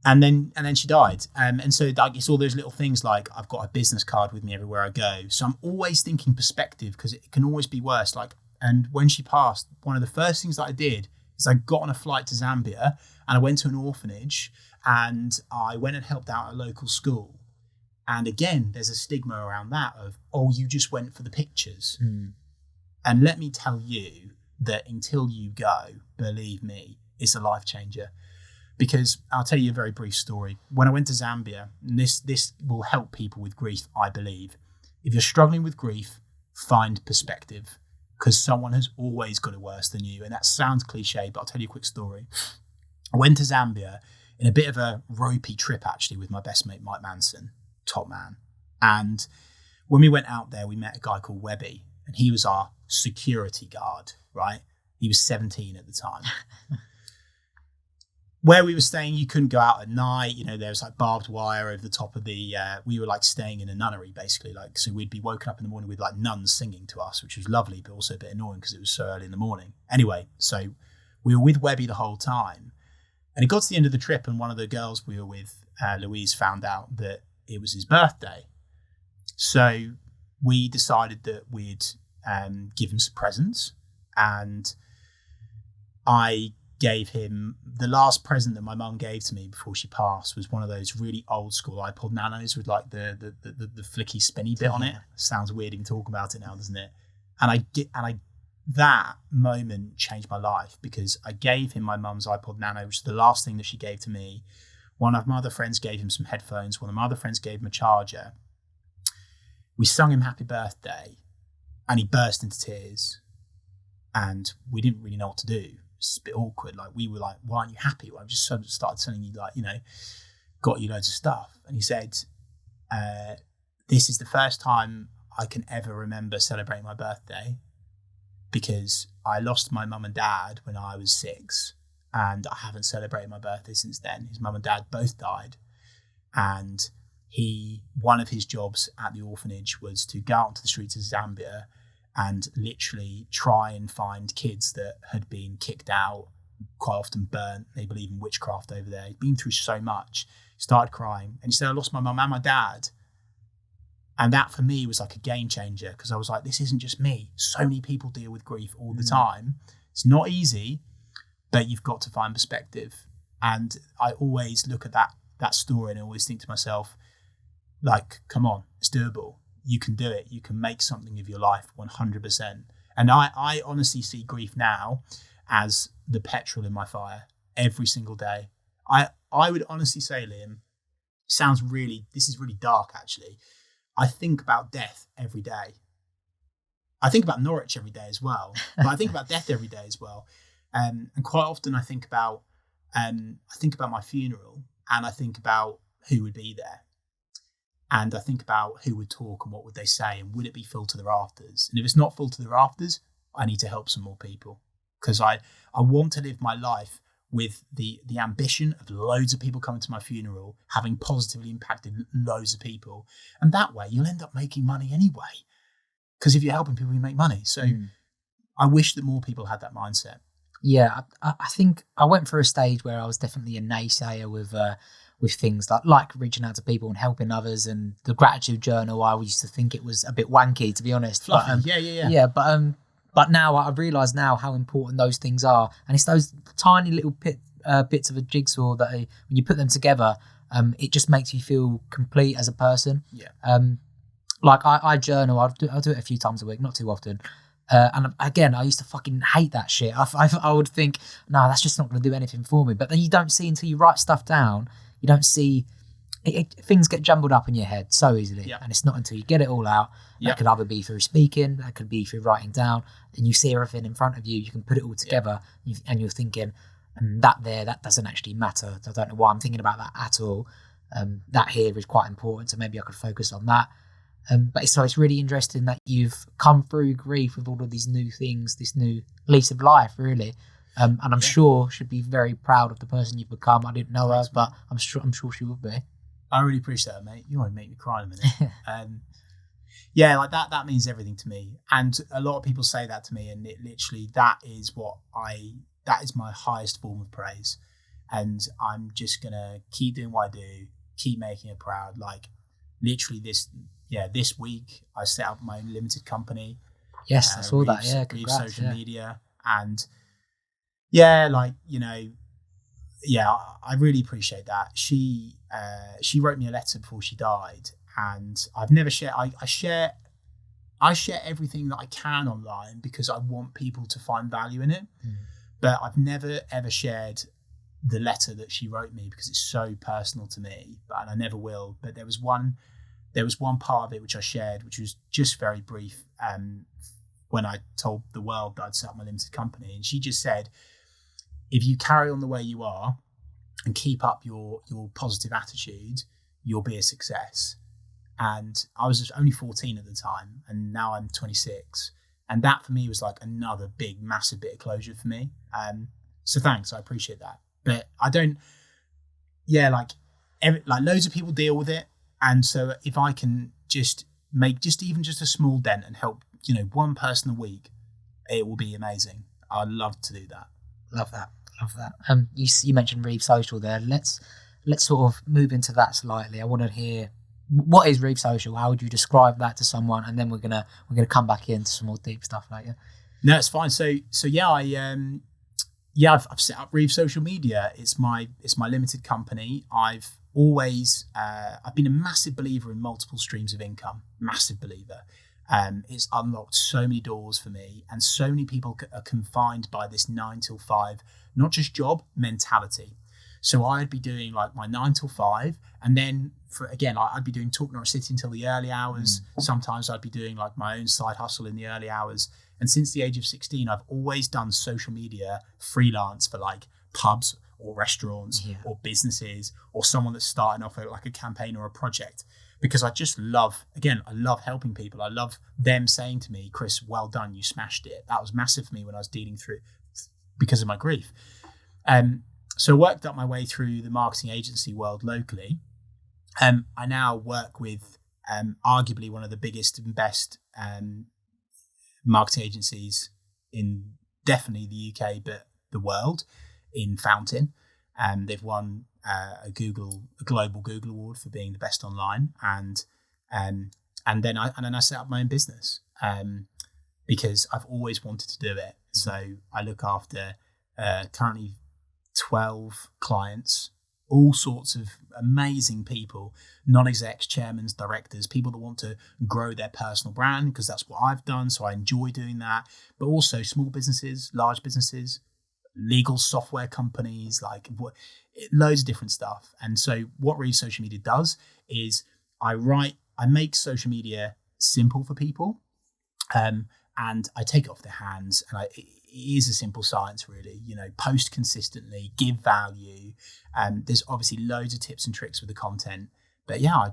then she died. And so like it's all those little things, like I've got a business card with me everywhere I go. So I'm always thinking perspective, because it can always be worse. Like, and when she passed, one of the first things that I did is I got on a flight to Zambia and I went to an orphanage and I went and helped out at a local school. And again, there's a stigma around that of, oh, you just went for the pictures. And let me tell you that until you go, believe me, it's a life changer. Because I'll tell you a very brief story. When I went to Zambia, and this will help people with grief, I believe. If you're struggling with grief, find perspective, because someone has always got it worse than you. And that sounds cliche, but I'll tell you a quick story. I went to Zambia in a bit of a ropey trip, actually, with my best mate, Mike Manson, top man. And when we went out there, we met a guy called Webby, and he was our security guard, right? He was 17 at the time. Where we were staying, you couldn't go out at night. You know, there was like barbed wire over the top of the, we were like staying in a nunnery, basically. Like, so we'd be woken up in the morning with like nuns singing to us, which was lovely, but also a bit annoying because it was so early in the morning. Anyway, so we were with Webby the whole time. And it got to the end of the trip, and one of the girls we were with, Louise, found out that it was his birthday. So we decided that we'd give him some presents. And I gave him the last present that my mum gave to me before she passed was one of those really old school iPod Nanos with like the flicky spinny bit on it. Sounds weird even talking about it now, doesn't it? And that moment changed my life, because I gave him my mum's iPod Nano, which is the last thing that she gave to me. One of my other friends gave him some headphones. One of my other friends gave him a charger. We sung him happy birthday, and he burst into tears, and we didn't really know what to do. It's a bit awkward. Like, we were like, why aren't you happy? Well, I've just sort of started telling you, like, you know, got you loads of stuff. And he said, this is the first time I can ever remember celebrating my birthday, because I lost my mum and dad when I was 6, and I haven't celebrated my birthday since then. His mum and dad both died. And one of his jobs at the orphanage was to go out to the streets of Zambia and literally try and find kids that had been kicked out, quite often burnt. They believe in witchcraft over there. He'd been through so much. He started crying, and he said, I lost my mum and my dad. And that for me was like a game changer, because I was like, this isn't just me. So many people deal with grief all the time. It's not easy, but you've got to find perspective. And I always look at that story and I always think to myself, like, come on, it's doable. You can do it. You can make something of your life 100%. And I honestly see grief now as the petrol in my fire every single day. I would honestly say, Liam, this is really dark actually. I think about death every day. I think about Norwich every day as well, but I think about death every day as well. And quite often I think about my funeral, and I think about who would be there. And I think about who would talk and what would they say, and would it be full to the rafters? And if it's not full to the rafters, I need to help some more people, because I want to live my life with the ambition of loads of people coming to my funeral, having positively impacted loads of people. And that way you'll end up making money anyway, because if you're helping people, you make money. So I wish that more people had that mindset. Yeah, I think I went through a stage where I was definitely a naysayer with things like reaching out to people and helping others, and the gratitude journal. I used to think it was a bit wanky, to be honest. Fluffy. But, Yeah. But now I realise now how important those things are, and it's those tiny little bits of a jigsaw that when you put them together, it just makes you feel complete as a person. Yeah. Like I journal. I'll do it a few times a week, not too often. And again, I used to fucking hate that shit. I would think, no, that's just not going to do anything for me. But then you don't see, until you write stuff down, you don't see things get jumbled up in your head so easily. Yeah. And it's not until you get it all out. Yeah. That could either be through speaking, that could be through writing down, and you see everything in front of you. You can put it all together, and you're thinking, that doesn't actually matter. I don't know why I'm thinking about that at all. That here is quite important, so maybe I could focus on that. But it's really interesting that you've come through grief with all of these new things, this new lease of life, really. And I'm sure she'd be very proud of the person you've become. I didn't know her, but I'm sure she would be. I really appreciate that, mate. You want to make me cry in a minute. Yeah, like that means everything to me. And a lot of people say that to me, and it literally, that is my highest form of praise. And I'm just gonna keep doing what I do, keep making her proud. Like, literally this week I set up my own limited company. Yes, I saw that. Yeah, REEVE congrats. social media. And yeah, like, you know, yeah, I really appreciate that. She wrote me a letter before she died, and I've never shared. I share everything that I can online because I want people to find value in it. But I've never ever shared the letter that she wrote me because it's so personal to me. And I never will. But there was one part of it which I shared, which was just very brief. When I told the world that I'd set up my limited company, and she just said, if you carry on the way you are and keep up your positive attitude, you'll be a success. And I was just only 14 at the time, and now I'm 26. And that for me was like another big, massive bit of closure for me. So thanks, I appreciate that. But I don't, like loads of people deal with it. And so if I can just make even just a small dent and help, one person a week, it will be amazing. I'd love to do that. Love that. You mentioned Reef Social there. Let's sort of move into that slightly. I want to hear, what is Reef Social? How would you describe that to someone? And then we're gonna come back into some more deep stuff later. No, it's fine. So yeah, I've set up Reef Social Media. It's my limited company. I've always I've been a massive believer in multiple streams of income. Massive believer. It's unlocked so many doors for me, and so many people are confined by this 9 till 5, not just job, mentality. So I'd be doing like my 9 till 5, and then I'd be doing Talk Norwich City until the early hours. Sometimes I'd be doing like my own side hustle in the early hours. And since the age of 16, I've always done social media freelance for like pubs or restaurants or businesses, or someone that's starting off like a campaign or a project. Because I just love helping people. I love them saying to me, Chris, well done, you smashed it. That was massive for me when I was dealing through because of my grief. So I worked up my way through the marketing agency world locally. I now work with arguably one of the biggest and best marketing agencies in definitely the UK, but the world, in Fountain. They've won a global Google award for being the best online, and then I set up my own business because I've always wanted to do it. So I look after currently 12 clients, all sorts of amazing people, non-execs, chairmans, directors, people that want to grow their personal brand, because that's what I've done. So I enjoy doing that, but also small businesses, large businesses, legal software companies, loads of different stuff. And so what Reeve Social Media does is I make social media simple for people, and I take it off their hands, and it is a simple science, really. Post consistently, give value. There's obviously loads of tips and tricks with the content, but yeah, I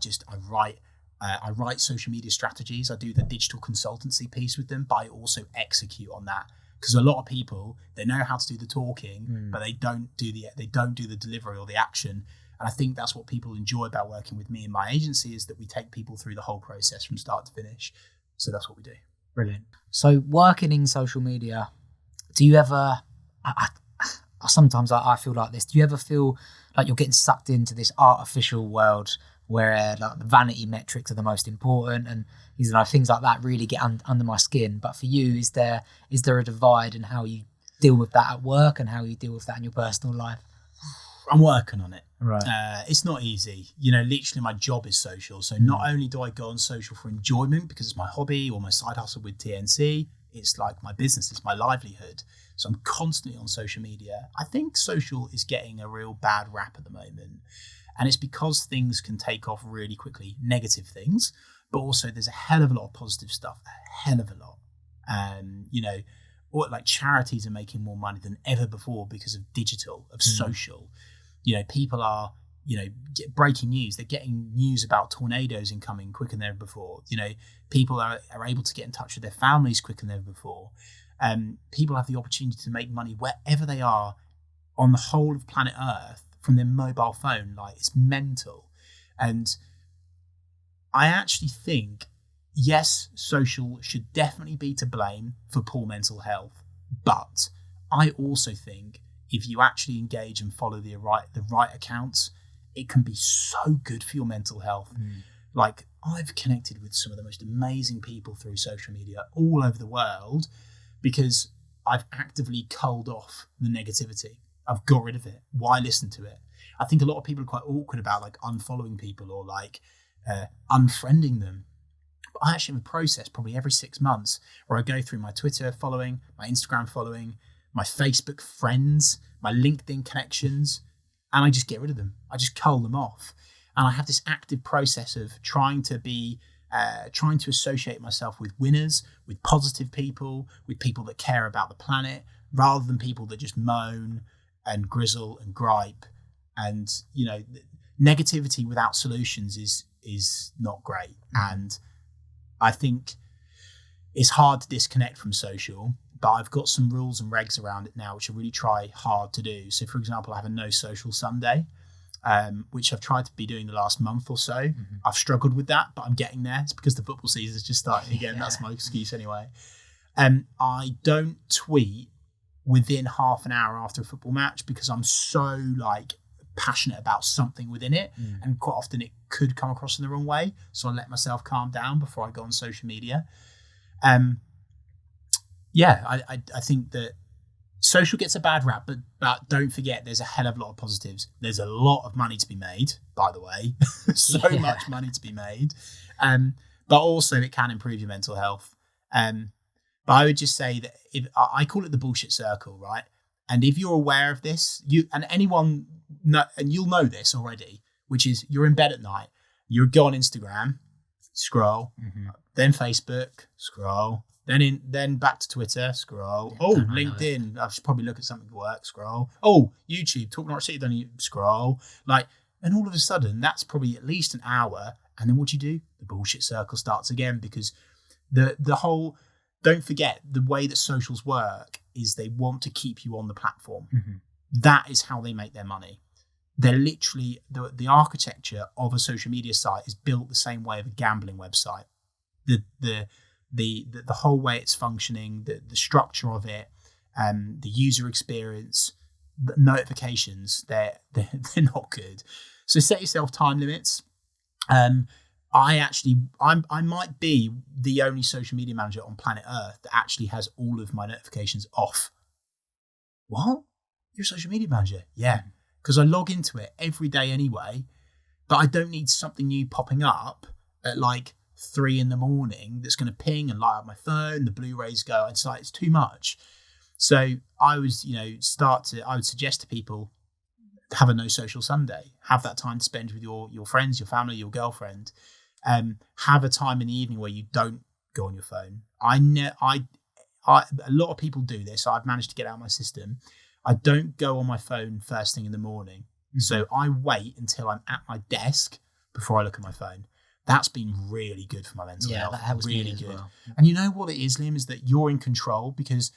write social media strategies. I do the digital consultancy piece with them, but I also execute on that. Because a lot of people, they know how to do the talking, but they don't do the delivery or the action. And I think that's what people enjoy about working with me and my agency, is that we take people through the whole process from start to finish. So that's what we do. Brilliant. So working in social media, do you ever, sometimes I feel like this, do you ever feel like you're getting sucked into this artificial world where like the vanity metrics are the most important, and things like that really get under my skin? But for you, is there a divide in how you deal with that at work and how you deal with that in your personal life? I'm working on it. Right. It's not easy. Literally my job is social. So not only do I go on social for enjoyment because it's my hobby or my side hustle with TNC, it's like my business, it's my livelihood. So I'm constantly on social media. I think social is getting a real bad rap at the moment. And it's because things can take off really quickly, negative things, but also there's a hell of a lot of positive stuff, a hell of a lot. Or like charities are making more money than ever before because of digital, of social. People are, breaking news. They're getting news about tornadoes incoming quicker than ever before. People are able to get in touch with their families quicker than ever before. People have the opportunity to make money wherever they are on the whole of planet Earth from their mobile phone. It's mental. And I actually think, yes, social should definitely be to blame for poor mental health. But I also think if you actually engage and follow the right accounts, it can be so good for your mental health. I've connected with some of the most amazing people through social media all over the world because I've actively culled off the negativity. I've got rid of it. Why listen to it? I think a lot of people are quite awkward about like unfollowing people or like unfriending them. But I actually have a process probably every 6 months where I go through my Twitter following, my Instagram following, my Facebook friends, my LinkedIn connections, and I just get rid of them. I just cull them off. And I have this active process of trying to associate myself with winners, with positive people, with people that care about the planet, rather than people that just moan and grizzle and gripe. And, you know, negativity without solutions is not great. And I think it's hard to disconnect from social, but I've got some rules and regs around it now, which I really try hard to do. So, for example, I have a no social Sunday, which I've tried to be doing the last month or so. I've struggled with that, but I'm getting there. It's because the football season is just starting again. That's my excuse anyway. I don't tweet within half an hour after a football match because I'm so like passionate about something within it, and quite often it could come across in the wrong way. So I let myself calm down before I go on social media. I think that social gets a bad rap, but don't forget there's a hell of a lot of positives. There's a lot of money to be made, by the way. Much money to be made. But also it can improve your mental health. But I would just say that if I call it the bullshit circle, right? And if you're aware of this, and you'll know this already, which is you're in bed at night, you go on Instagram, scroll, then Facebook, scroll, then back to Twitter, scroll. LinkedIn, I should probably look at something for work, scroll. YouTube, Talk Norwich City, then you scroll. And all of a sudden, that's probably at least an hour. And then what do? The bullshit circle starts again, because the whole, don't forget, the way that socials work is they want to keep you on the platform. That is how they make their money. They're literally, the architecture of a social media site is built the same way of a gambling website. The whole way it's functioning, the structure of it, the user experience, the notifications, they're not good. So set yourself time limits. I might be the only social media manager on planet Earth that actually has all of my notifications off. What? You're a social media manager? Yeah. Because I log into it every day anyway, but I don't need something new popping up at like 3 a.m. that's going to ping and light up my phone. The Blu-rays go. It's too much. So I would suggest to people, have a no social Sunday. Have that time to spend with your friends, your family, your girlfriend. Have a time in the evening where you don't go on your phone. A lot of people do this. I've managed to get out of my system. I don't go on my phone first thing in the morning. So I wait until I'm at my desk before I look at my phone. That's been really good for my mental health. Yeah, that helps really good. Well. And you know what it is, Liam, is that you're in control, because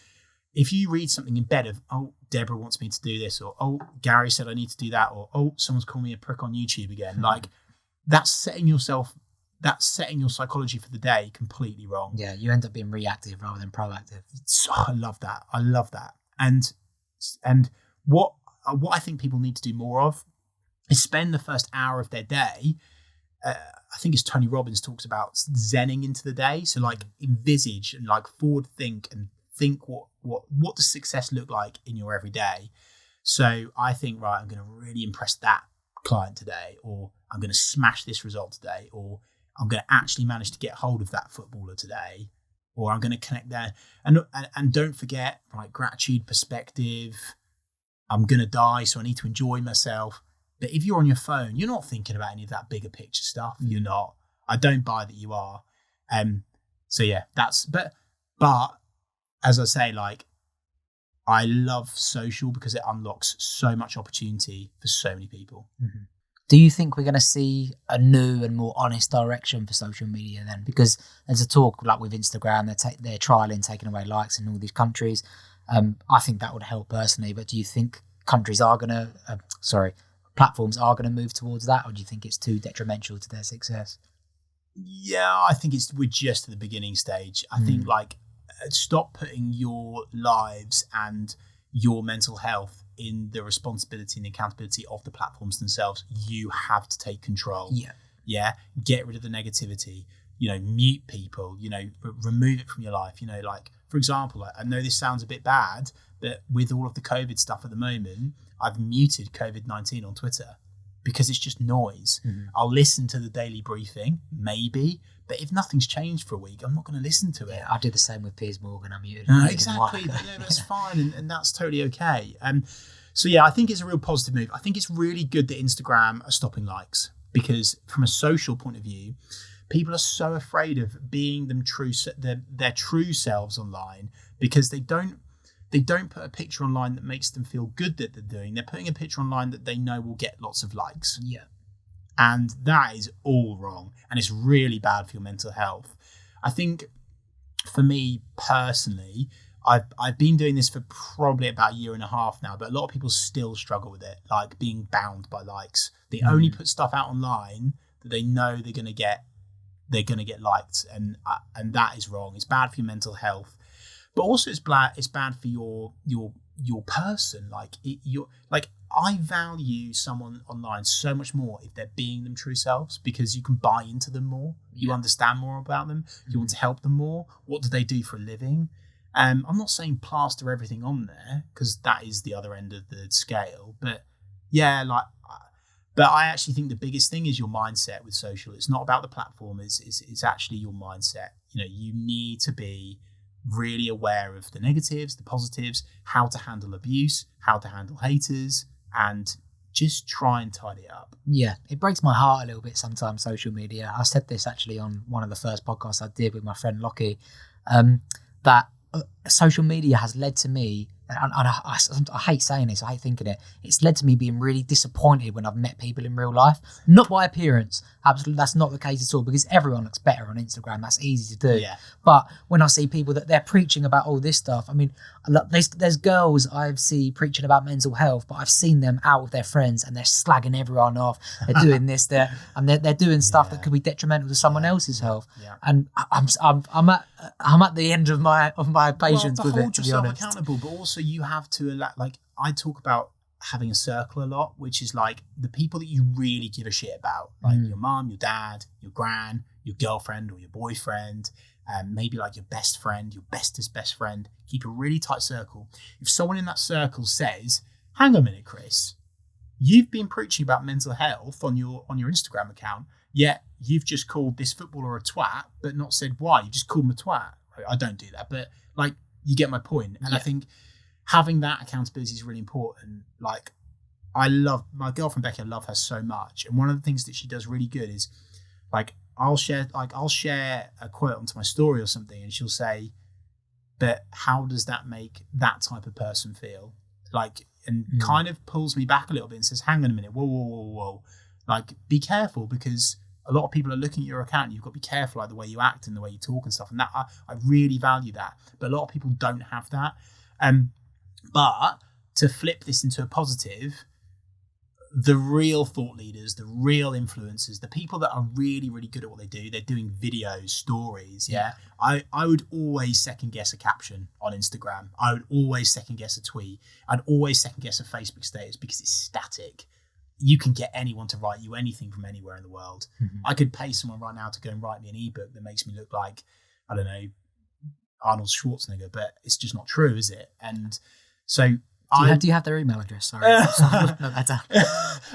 if you read something in bed of, Deborah wants me to do this, or, Gary said I need to do that, or, someone's calling me a prick on YouTube again, that's setting your psychology for the day completely wrong. Yeah, you end up being reactive rather than proactive. I love that. And what I think people need to do more of is spend the first hour of their day. I think it's Tony Robbins talks about zenning into the day. So envisage and forward think and think what does success look like in your everyday. So I think, right, I'm going to really impress that client today, or I'm going to smash this result today, or I'm going to actually manage to get hold of that footballer today, or I'm going to connect there. And don't forget, gratitude, perspective. I'm going to die, so I need to enjoy myself. But if you're on your phone, you're not thinking about any of that bigger picture stuff. You're not. I don't buy that you are. So yeah, but as I say, I love social because it unlocks so much opportunity for so many people. Do you think we're going to see a new and more honest direction for social media then? Because there's a talk with Instagram, they're trialing taking away likes in all these countries. I think that would help personally, but do you think platforms are going to move towards that, or do you think it's too detrimental to their success? Yeah, I think we're just at the beginning stage. I think stop putting your lives and your mental health in the responsibility and the accountability of the platforms themselves. You have to take control. Yeah. Get rid of the negativity. mute people, remove it from your life. Like, for example, I know this sounds a bit bad, but with all of the COVID stuff at the moment, I've muted COVID-19 on Twitter because it's just noise. I'll listen to the daily briefing, maybe, but if nothing's changed for a week, I'm not going to listen to it. Yeah, I did the same with Piers Morgan. I muted. Exactly. That's fine, and that's totally okay. So yeah, I think it's a real positive move. I think it's really good that Instagram are stopping likes, because from a social point of view, people are so afraid of being their true selves online, because they don't put a picture online that makes them feel good that they're doing. They're putting a picture online that they know will get lots of likes. Yeah. And that is all wrong. And it's really bad for your mental health. I think for me personally, I've been doing this for probably about a year and a half now, but a lot of people still struggle with it, like being bound by likes. They only put stuff out online that they know they're going to get liked. And that is wrong. It's bad for your mental health. But also it's bad for your person. I value someone online so much more if they're being them true selves, because you can buy into them more. You understand more about them. You want to help them more. What do they do for a living? I'm not saying plaster everything on there, because that is the other end of the scale. But yeah, but I actually think the biggest thing is your mindset with social. It's not about the platform. It's actually your mindset. You need to be really aware of the negatives, the positives, how to handle abuse, how to handle haters, and just try and tidy it up. Yeah, it breaks my heart a little bit sometimes, social media. I said this actually on one of the first podcasts I did with my friend Lockie, that social media has led to me, and I hate saying this, I hate thinking it, it's led to me being really disappointed when I've met people in real life. Not by appearance, absolutely, that's not the case at all, because everyone looks better on Instagram, that's easy to do. Yeah. But when I see people that they're preaching about all this stuff, I mean, there's girls I see preaching about mental health, but I've seen them out with their friends and they're slagging everyone off, they're doing this, they're doing stuff that could be detrimental to someone else's health. Yeah. And I'm at the end of my patience with it, to be hold yourself honest. accountable, but also you have to I talk about having a circle a lot, which is like the people that you really give a shit about, like your mum, your dad, your gran, your girlfriend or your boyfriend, maybe like your best friend, your bestest best friend. Keep a really tight circle. If someone in that circle says, hang on a minute, Chris, you've been preaching about mental health on your Instagram account, yet you've just called this footballer a twat, but not said why. You just called him a twat. I don't do that, but you get my point. And I think having that accountability is really important. I love my girlfriend Becky. I love her so much, and one of the things that she does really good is I'll share a quote onto my story or something, and she'll say, "But how does that make that type of person feel?" Kind of pulls me back a little bit and says, "Hang on a minute, whoa. Be careful, because a lot of people are looking at your account. You've got to be careful, the way you act and the way you talk and stuff." And that I really value that, but a lot of people don't have that. But to flip this into a positive, the real thought leaders, the real influencers, the people that are really, really good at what they do, they're doing videos, stories. Yeah. I would always second guess a caption on Instagram. I would always second guess a tweet. I'd always second guess a Facebook status, because it's static. You can get anyone to write you anything from anywhere in the world. Mm-hmm. I could pay someone right now to go and write me an ebook that makes me look like, I don't know, Arnold Schwarzenegger, but it's just not true, is it? And so do you have their email address? Sorry.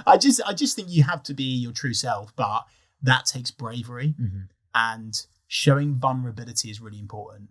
I just think you have to be your true self, but that takes bravery, and showing vulnerability is really important,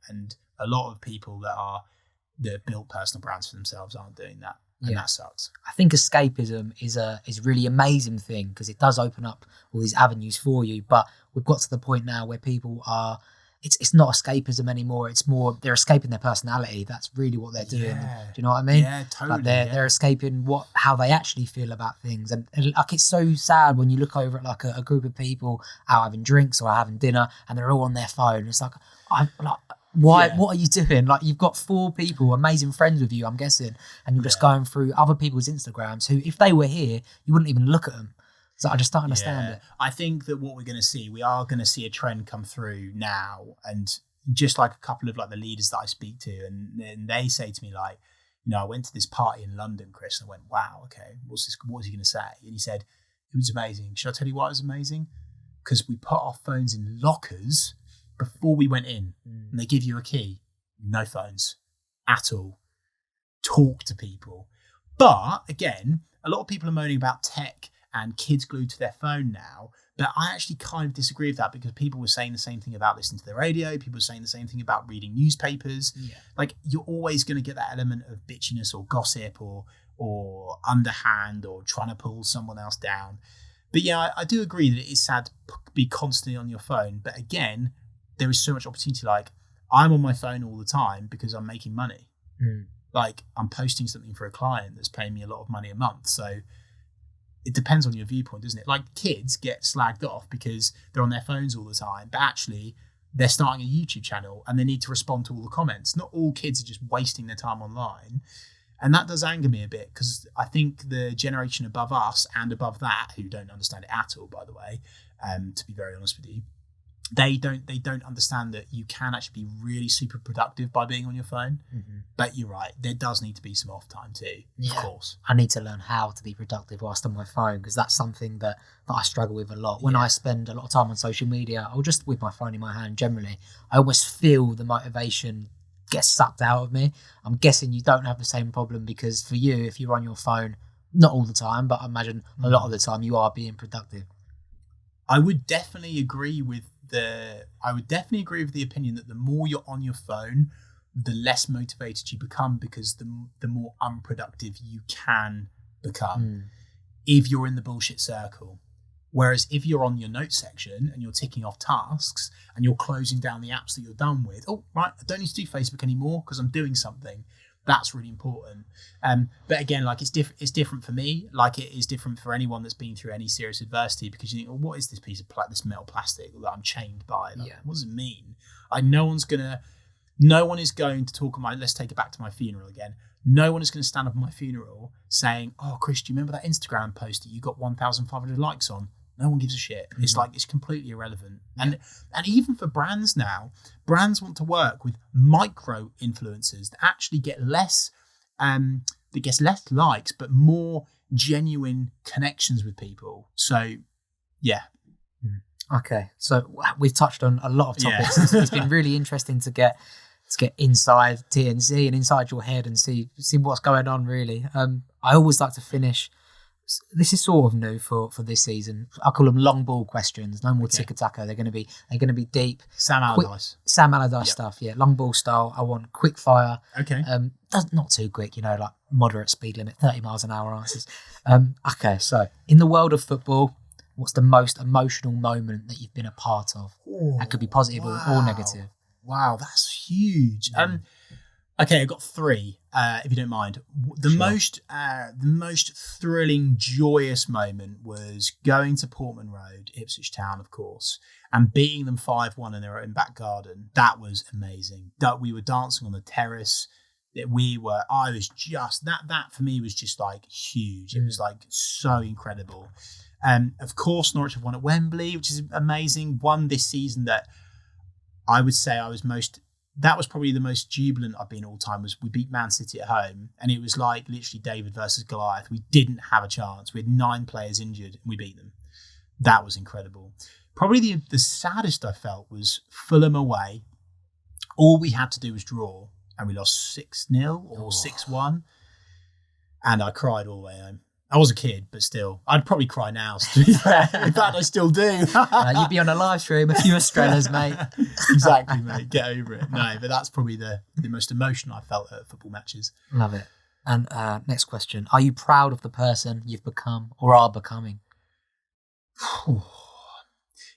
and a lot of people that build personal brands for themselves aren't doing that. And that sucks. I think escapism is a really amazing thing, because it does open up all these avenues for you. But we've got to the point now where people are, it's not escapism anymore. It's more they're escaping their personality. That's really what they're doing. Yeah. Do you know what I mean? Yeah, totally. They're escaping how they actually feel about things. And it's so sad when you look over at a group of people out having drinks or having dinner, and they're all on their phone. It's why? Yeah. What are you doing? You've got 4 people, amazing friends with you, I'm guessing, and you're just going through other people's Instagrams who, if they were here, you wouldn't even look at them. So I just don't understand it. I think that what we are going to see a trend come through now, and just a couple of the leaders that I speak to, and they say to me I went to this party in London, Chris, and I went, wow, okay, what was he going to say? And he said, it was amazing. Should I tell you why it was amazing? because we put our phones in lockers before we went in, and they give you a key. No phones at all. Talk to people. But again, a lot of people are moaning about tech and kids glued to their phone now. But I actually kind of disagree with that, because people were saying the same thing about listening to the radio. People were saying the same thing about reading newspapers. Yeah. Like, you're always going to get that element of bitchiness or gossip or underhand or trying to pull someone else down. But yeah, I do agree that it is sad to be constantly on your phone. But again, there is so much opportunity. Like, I'm on my phone all the time because I'm making money. Like, I'm posting something for a client that's paying me a lot of money a month. So it depends on your viewpoint, doesn't it? Like, kids get slagged off because they're on their phones all the time, but actually they're starting a YouTube channel and they need to respond to all the comments. Not all kids are just wasting their time online. And that does anger me a bit, because I think the generation above us and above that, who don't understand it at all, by the way, to be very honest with you, they don't understand that you can actually be really super productive by being on your phone. But you're right, there does need to be some off time too. Of course, I need to learn how to be productive whilst on my phone, because that's something that I struggle with a lot. When I spend a lot of time on social media, or just with my phone in my hand generally, I almost feel the motivation get sucked out of me. I'm guessing you don't have the same problem, because for you, if you're on your phone, not all the time, but I imagine a lot of the time, you are being productive. I would definitely agree with the opinion that the more you're on your phone, the less motivated you become, because the more unproductive you can become if you're in the bullshit circle. Whereas if you're on your notes section and you're ticking off tasks and you're closing down the apps that you're done with, oh, right, I don't need to do Facebook anymore because I'm doing something. That's really important. But again, like, it's different for me. Like, it is different for anyone that's been through any serious adversity, because you think, well, what is this piece of this metal plastic that I'm chained by? Like, what does it mean? Like, no one is going to talk about, let's take it back to my funeral again. No one is going to stand up at my funeral saying, oh, Chris, do you remember that Instagram post that you got 1,500 likes on? No one gives a shit. It's like, it's completely irrelevant. And even for brands now, brands want to work with micro influencers that actually get less likes, but more genuine connections with people. So, yeah. Okay, so we've touched on a lot of topics. It's been really interesting to get inside TNC and inside your head and see what's going on, really. I always like to finish. This is sort of new for this season. I call them long ball questions. No more tiki-taka. They're going to be deep. Sam Allardyce stuff. Yeah, long ball style. I want quick fire. Okay. Not too quick. Like moderate speed limit, 30 miles an hour answers. Okay. So in the world of football, what's the most emotional moment that you've been a part of? That could be positive or negative. Wow, that's huge. Okay, I've got three, if you don't mind. The most thrilling, joyous moment was going to Portman Road, Ipswich Town, of course, and beating them 5-1 in their own back garden. That was amazing. That we were dancing on the terrace. That for me was just like huge. It was like so incredible. Of course, Norwich have won at Wembley, which is amazing. Won this season that I would say that was probably the most jubilant I've been all time. Was we beat Man City at home, and it was like literally David versus Goliath. We didn't have a chance. We had 9 players injured, and we beat them. That was incredible. Probably the saddest I felt was Fulham away. All we had to do was draw, and we lost 6-0 or 6-1, and I cried all the way home. I was a kid, but still, I'd probably cry now. To be fair. In fact, I still do. You'd be on a live stream, a few Australians, mate. Exactly, mate. Get over it. No, but that's probably the most emotional I felt at football matches. Love it. And next question: are you proud of the person you've become or are becoming?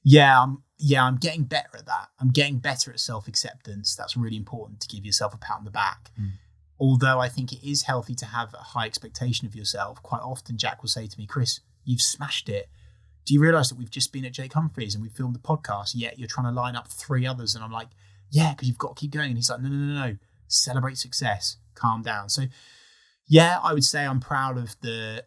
Yeah, I'm getting better at that. I'm getting better at self-acceptance. That's really important, to give yourself a pat on the back. Although I think it is healthy to have a high expectation of yourself. Quite often, Jack will say to me, Chris, you've smashed it. Do you realise that we've just been at Jake Humphreys and we filmed the podcast, yet you're trying to line up 3 others? And I'm like, yeah, because you've got to keep going. And he's like, no. Celebrate success. Calm down. So, yeah, I would say I'm proud of the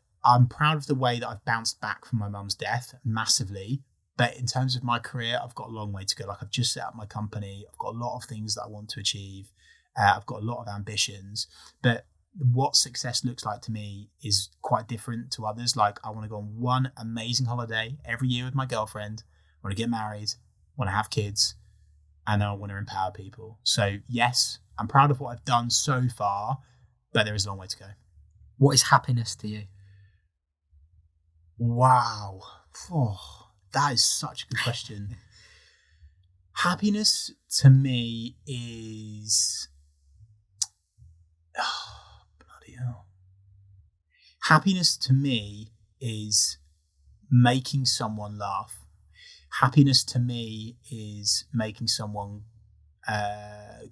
way that I've bounced back from my mum's death massively. But in terms of my career, I've got a long way to go. Like, I've just set up my company. I've got a lot of things that I want to achieve. I've got a lot of ambitions, but what success looks like to me is quite different to others. Like, I want to go on one amazing holiday every year with my girlfriend. want to get married, want to have kids, and I want to empower people. So yes, I'm proud of what I've done so far, but there is a long way to go. What is happiness to you? Wow. That is such a good question. Happiness to me is... Oh, bloody hell. Happiness to me is making someone laugh. Happiness to me is making someone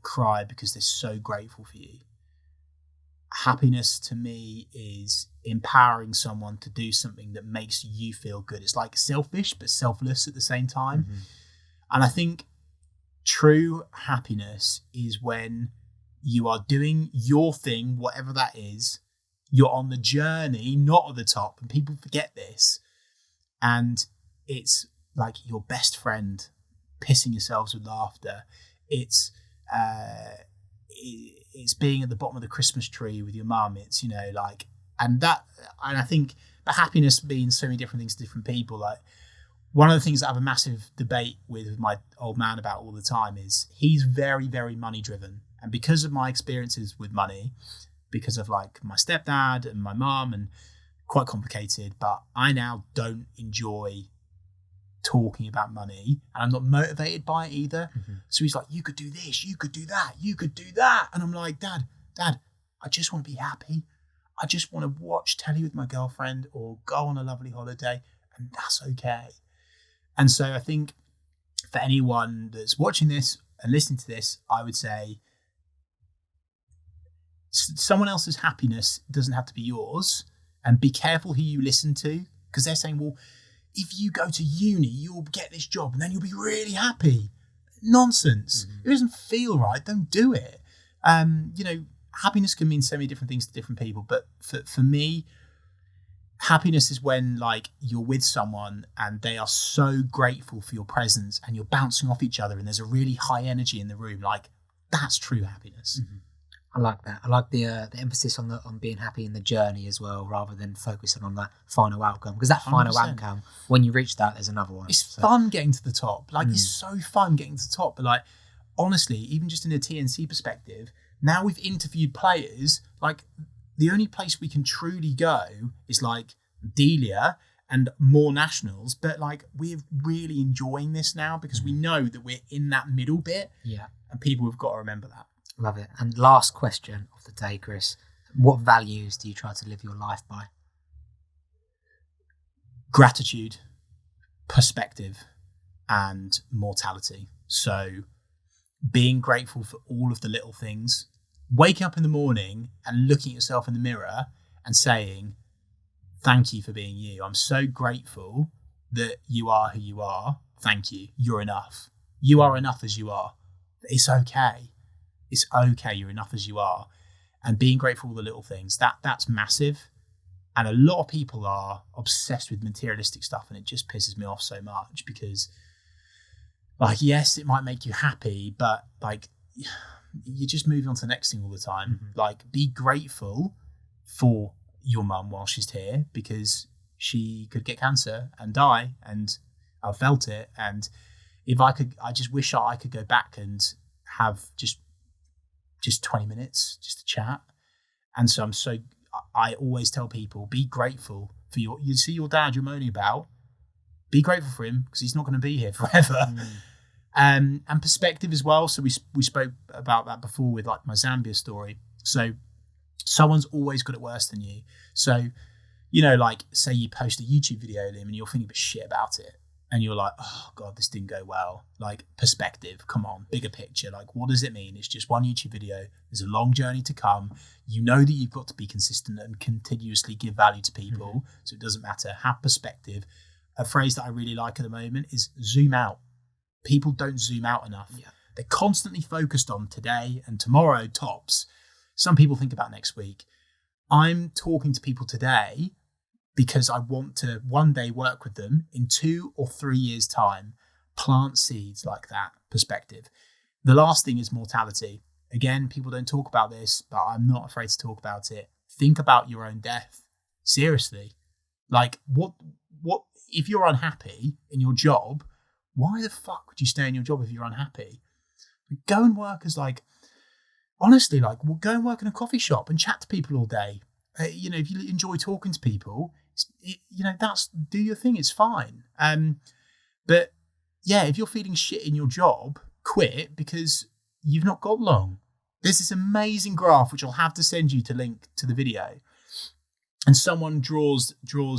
cry because they're so grateful for you. Happiness to me is empowering someone to do something that makes you feel good. It's like selfish but selfless at the same time. Mm-hmm. And I think true happiness is when you are doing your thing, whatever that is. You're on the journey, not at the top, and people forget this. And it's like your best friend pissing yourselves with laughter. It's being at the bottom of the Christmas tree with your mum. It's, you know, like, and I think the happiness means so many different things to different people. Like, one of the things that I have a massive debate with my old man about all the time is he's very, very money driven. And because of my experiences with money, because of like my stepdad and my mum, and quite complicated, but I now don't enjoy talking about money, and I'm not motivated by it either. Mm-hmm. So he's like, you could do this, you could do that, you could do that. And I'm like, Dad, I just want to be happy. I just want to watch telly with my girlfriend or go on a lovely holiday, and that's okay. And so I think for anyone that's watching this and listening to this, I would say someone else's happiness doesn't have to be yours, and be careful who you listen to, because they're saying, well, if you go to uni, you'll get this job and then you'll be really happy. Nonsense. Mm-hmm. If it doesn't feel right, don't do it. You know, happiness can mean so many different things to different people, but for me, happiness is when like you're with someone and they are so grateful for your presence and you're bouncing off each other and there's a really high energy in the room. Like, that's true happiness. Mm-hmm. I like that. I like the emphasis on being happy in the journey as well, rather than focusing on that final outcome. Because that final 100%. Outcome, when you reach that, there's another one. It's fun getting to the top. Like, it's so fun getting to the top. But like, honestly, even just in a TNC perspective, now we've interviewed players. Like, the only place we can truly go is like Delia and more nationals. But like, we're really enjoying this now because we know that we're in that middle bit. Yeah, and people have got to remember that. Love it. And last question of the day, Chris. What values do you try to live your life by? Gratitude, perspective, and mortality. So being grateful for all of the little things, waking up in the morning and looking at yourself in the mirror and saying, thank you for being you. I'm so grateful that you are who you are. Thank you. You're enough. You are enough as you are. It's okay. It's okay, you're enough as you are. And being grateful for the little things, that's massive. And a lot of people are obsessed with materialistic stuff, and it just pisses me off so much because, like, yes, it might make you happy, but like, you're just moving on to the next thing all the time. Mm-hmm. Like, be grateful for your mum while she's here, because she could get cancer and die, and I felt it. And if I could, I just wish I could go back and have just 20 minutes just to chat. And so I always tell people, be grateful for you see your dad you're moaning about, be grateful for him because he's not going to be here forever. And perspective as well. So we spoke about that before with like my Zambia story. So someone's always got it worse than you. So, you know, like, say you post a YouTube video, Liam, and you're thinking a bit shit about it. And you're like, oh God, this didn't go well. Like, perspective, come on, bigger picture. Like, what does it mean? It's just one YouTube video. There's a long journey to come. You know that you've got to be consistent and continuously give value to people. Mm-hmm. So it doesn't matter. Have perspective. A phrase that I really like at the moment is zoom out. People don't zoom out enough. Yeah. They're constantly focused on today and tomorrow tops. Some people think about next week. I'm talking to people today because I want to one day work with them in 2 or 3 years' time, plant seeds like that perspective. The last thing is mortality. Again, people don't talk about this, but I'm not afraid to talk about it. Think about your own death. Seriously. Like, what if you're unhappy in your job, Why the fuck would you stay in your job if you're unhappy? Go and work as like, honestly, like, well, go and work in a coffee shop and chat to people all day. You know, if you enjoy talking to people, do your thing. It's fine. But yeah, if you're feeling shit in your job, quit, because you've not got long. There's this amazing graph, which I'll have to send you to link to the video. And someone draws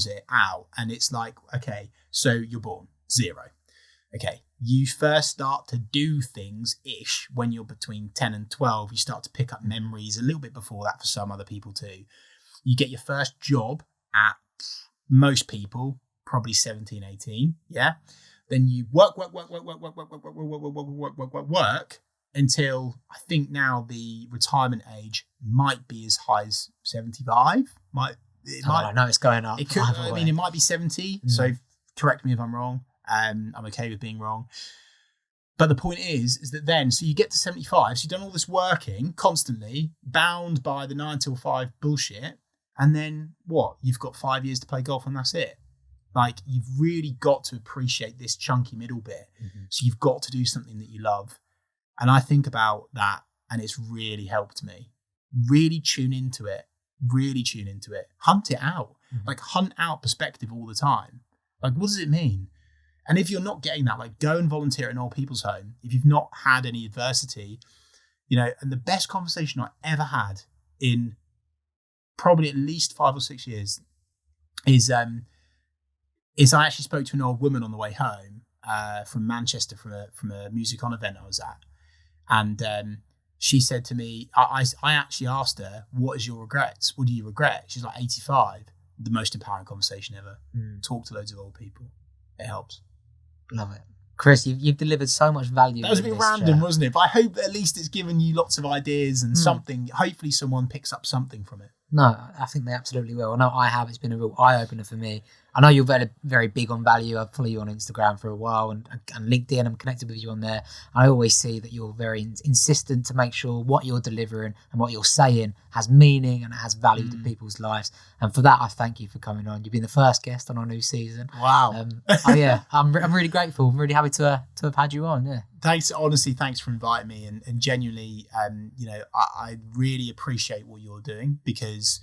it out, and it's like, okay, so you're born 0. Okay, you first start to do things-ish when you're between 10 and 12. You start to pick up memories a little bit before that for some other people too. You get your first job at most people, probably 17, 18, yeah? Then you work until I think now the retirement age might be as high as 75. I know it's going up. It could. I mean, it might be 70. So correct me if I'm wrong. I'm okay with being wrong. But the point is that then, so you get to 75. So you've done all this working constantly, bound by the 9 till 5 bullshit. And then what? You've got 5 years to play golf and that's it. Like, you've really got to appreciate this chunky middle bit. So you've got to do something that you love. And I think about that, and it's really helped me. Really tune into it. Hunt it out. Like, hunt out perspective all the time. Like, what does it mean? And if you're not getting that, like, go and volunteer at an old people's home. If you've not had any adversity, you know, and the best conversation I ever had in probably at least 5 or 6 years is I actually spoke to an old woman on the way home from Manchester from a music on event I was at. And she said to me, I actually asked her, what is your regrets? What do you regret? She's like 85. The most empowering conversation ever. Talk to loads of old people. It helps. Love it. Chris, you've delivered so much value. That was a bit random, wasn't it? But I hope that at least it's given you lots of ideas and something. Hopefully someone picks up something from it. No, I think they absolutely will. I know I have. It's been a real eye-opener for me. I know you're very, very big on value. I follow you on Instagram for a while and LinkedIn. I'm connected with you on there. I always see that you're very insistent to make sure what you're delivering and what you're saying has meaning and it has value to people's lives. And for that, I thank you for coming on. You've been the first guest on our new season. Wow. I'm really grateful. I'm really happy to have had you on. Yeah. Thanks. Honestly, thanks for inviting me. And genuinely, I really appreciate what you're doing because,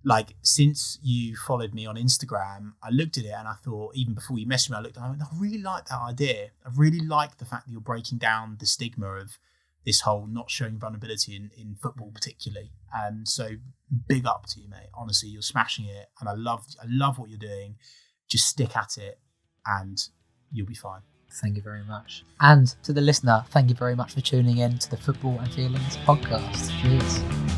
like, since you followed me on Instagram, I looked at it and I thought, even before you messaged me, I really like that idea. I really like the fact that you're breaking down the stigma of this whole not showing vulnerability in football particularly. So big up to you, mate. Honestly, you're smashing it. And I love what you're doing. Just stick at it and you'll be fine. Thank you very much. And to the listener, thank you very much for tuning in to the Football and Feelings podcast. Cheers.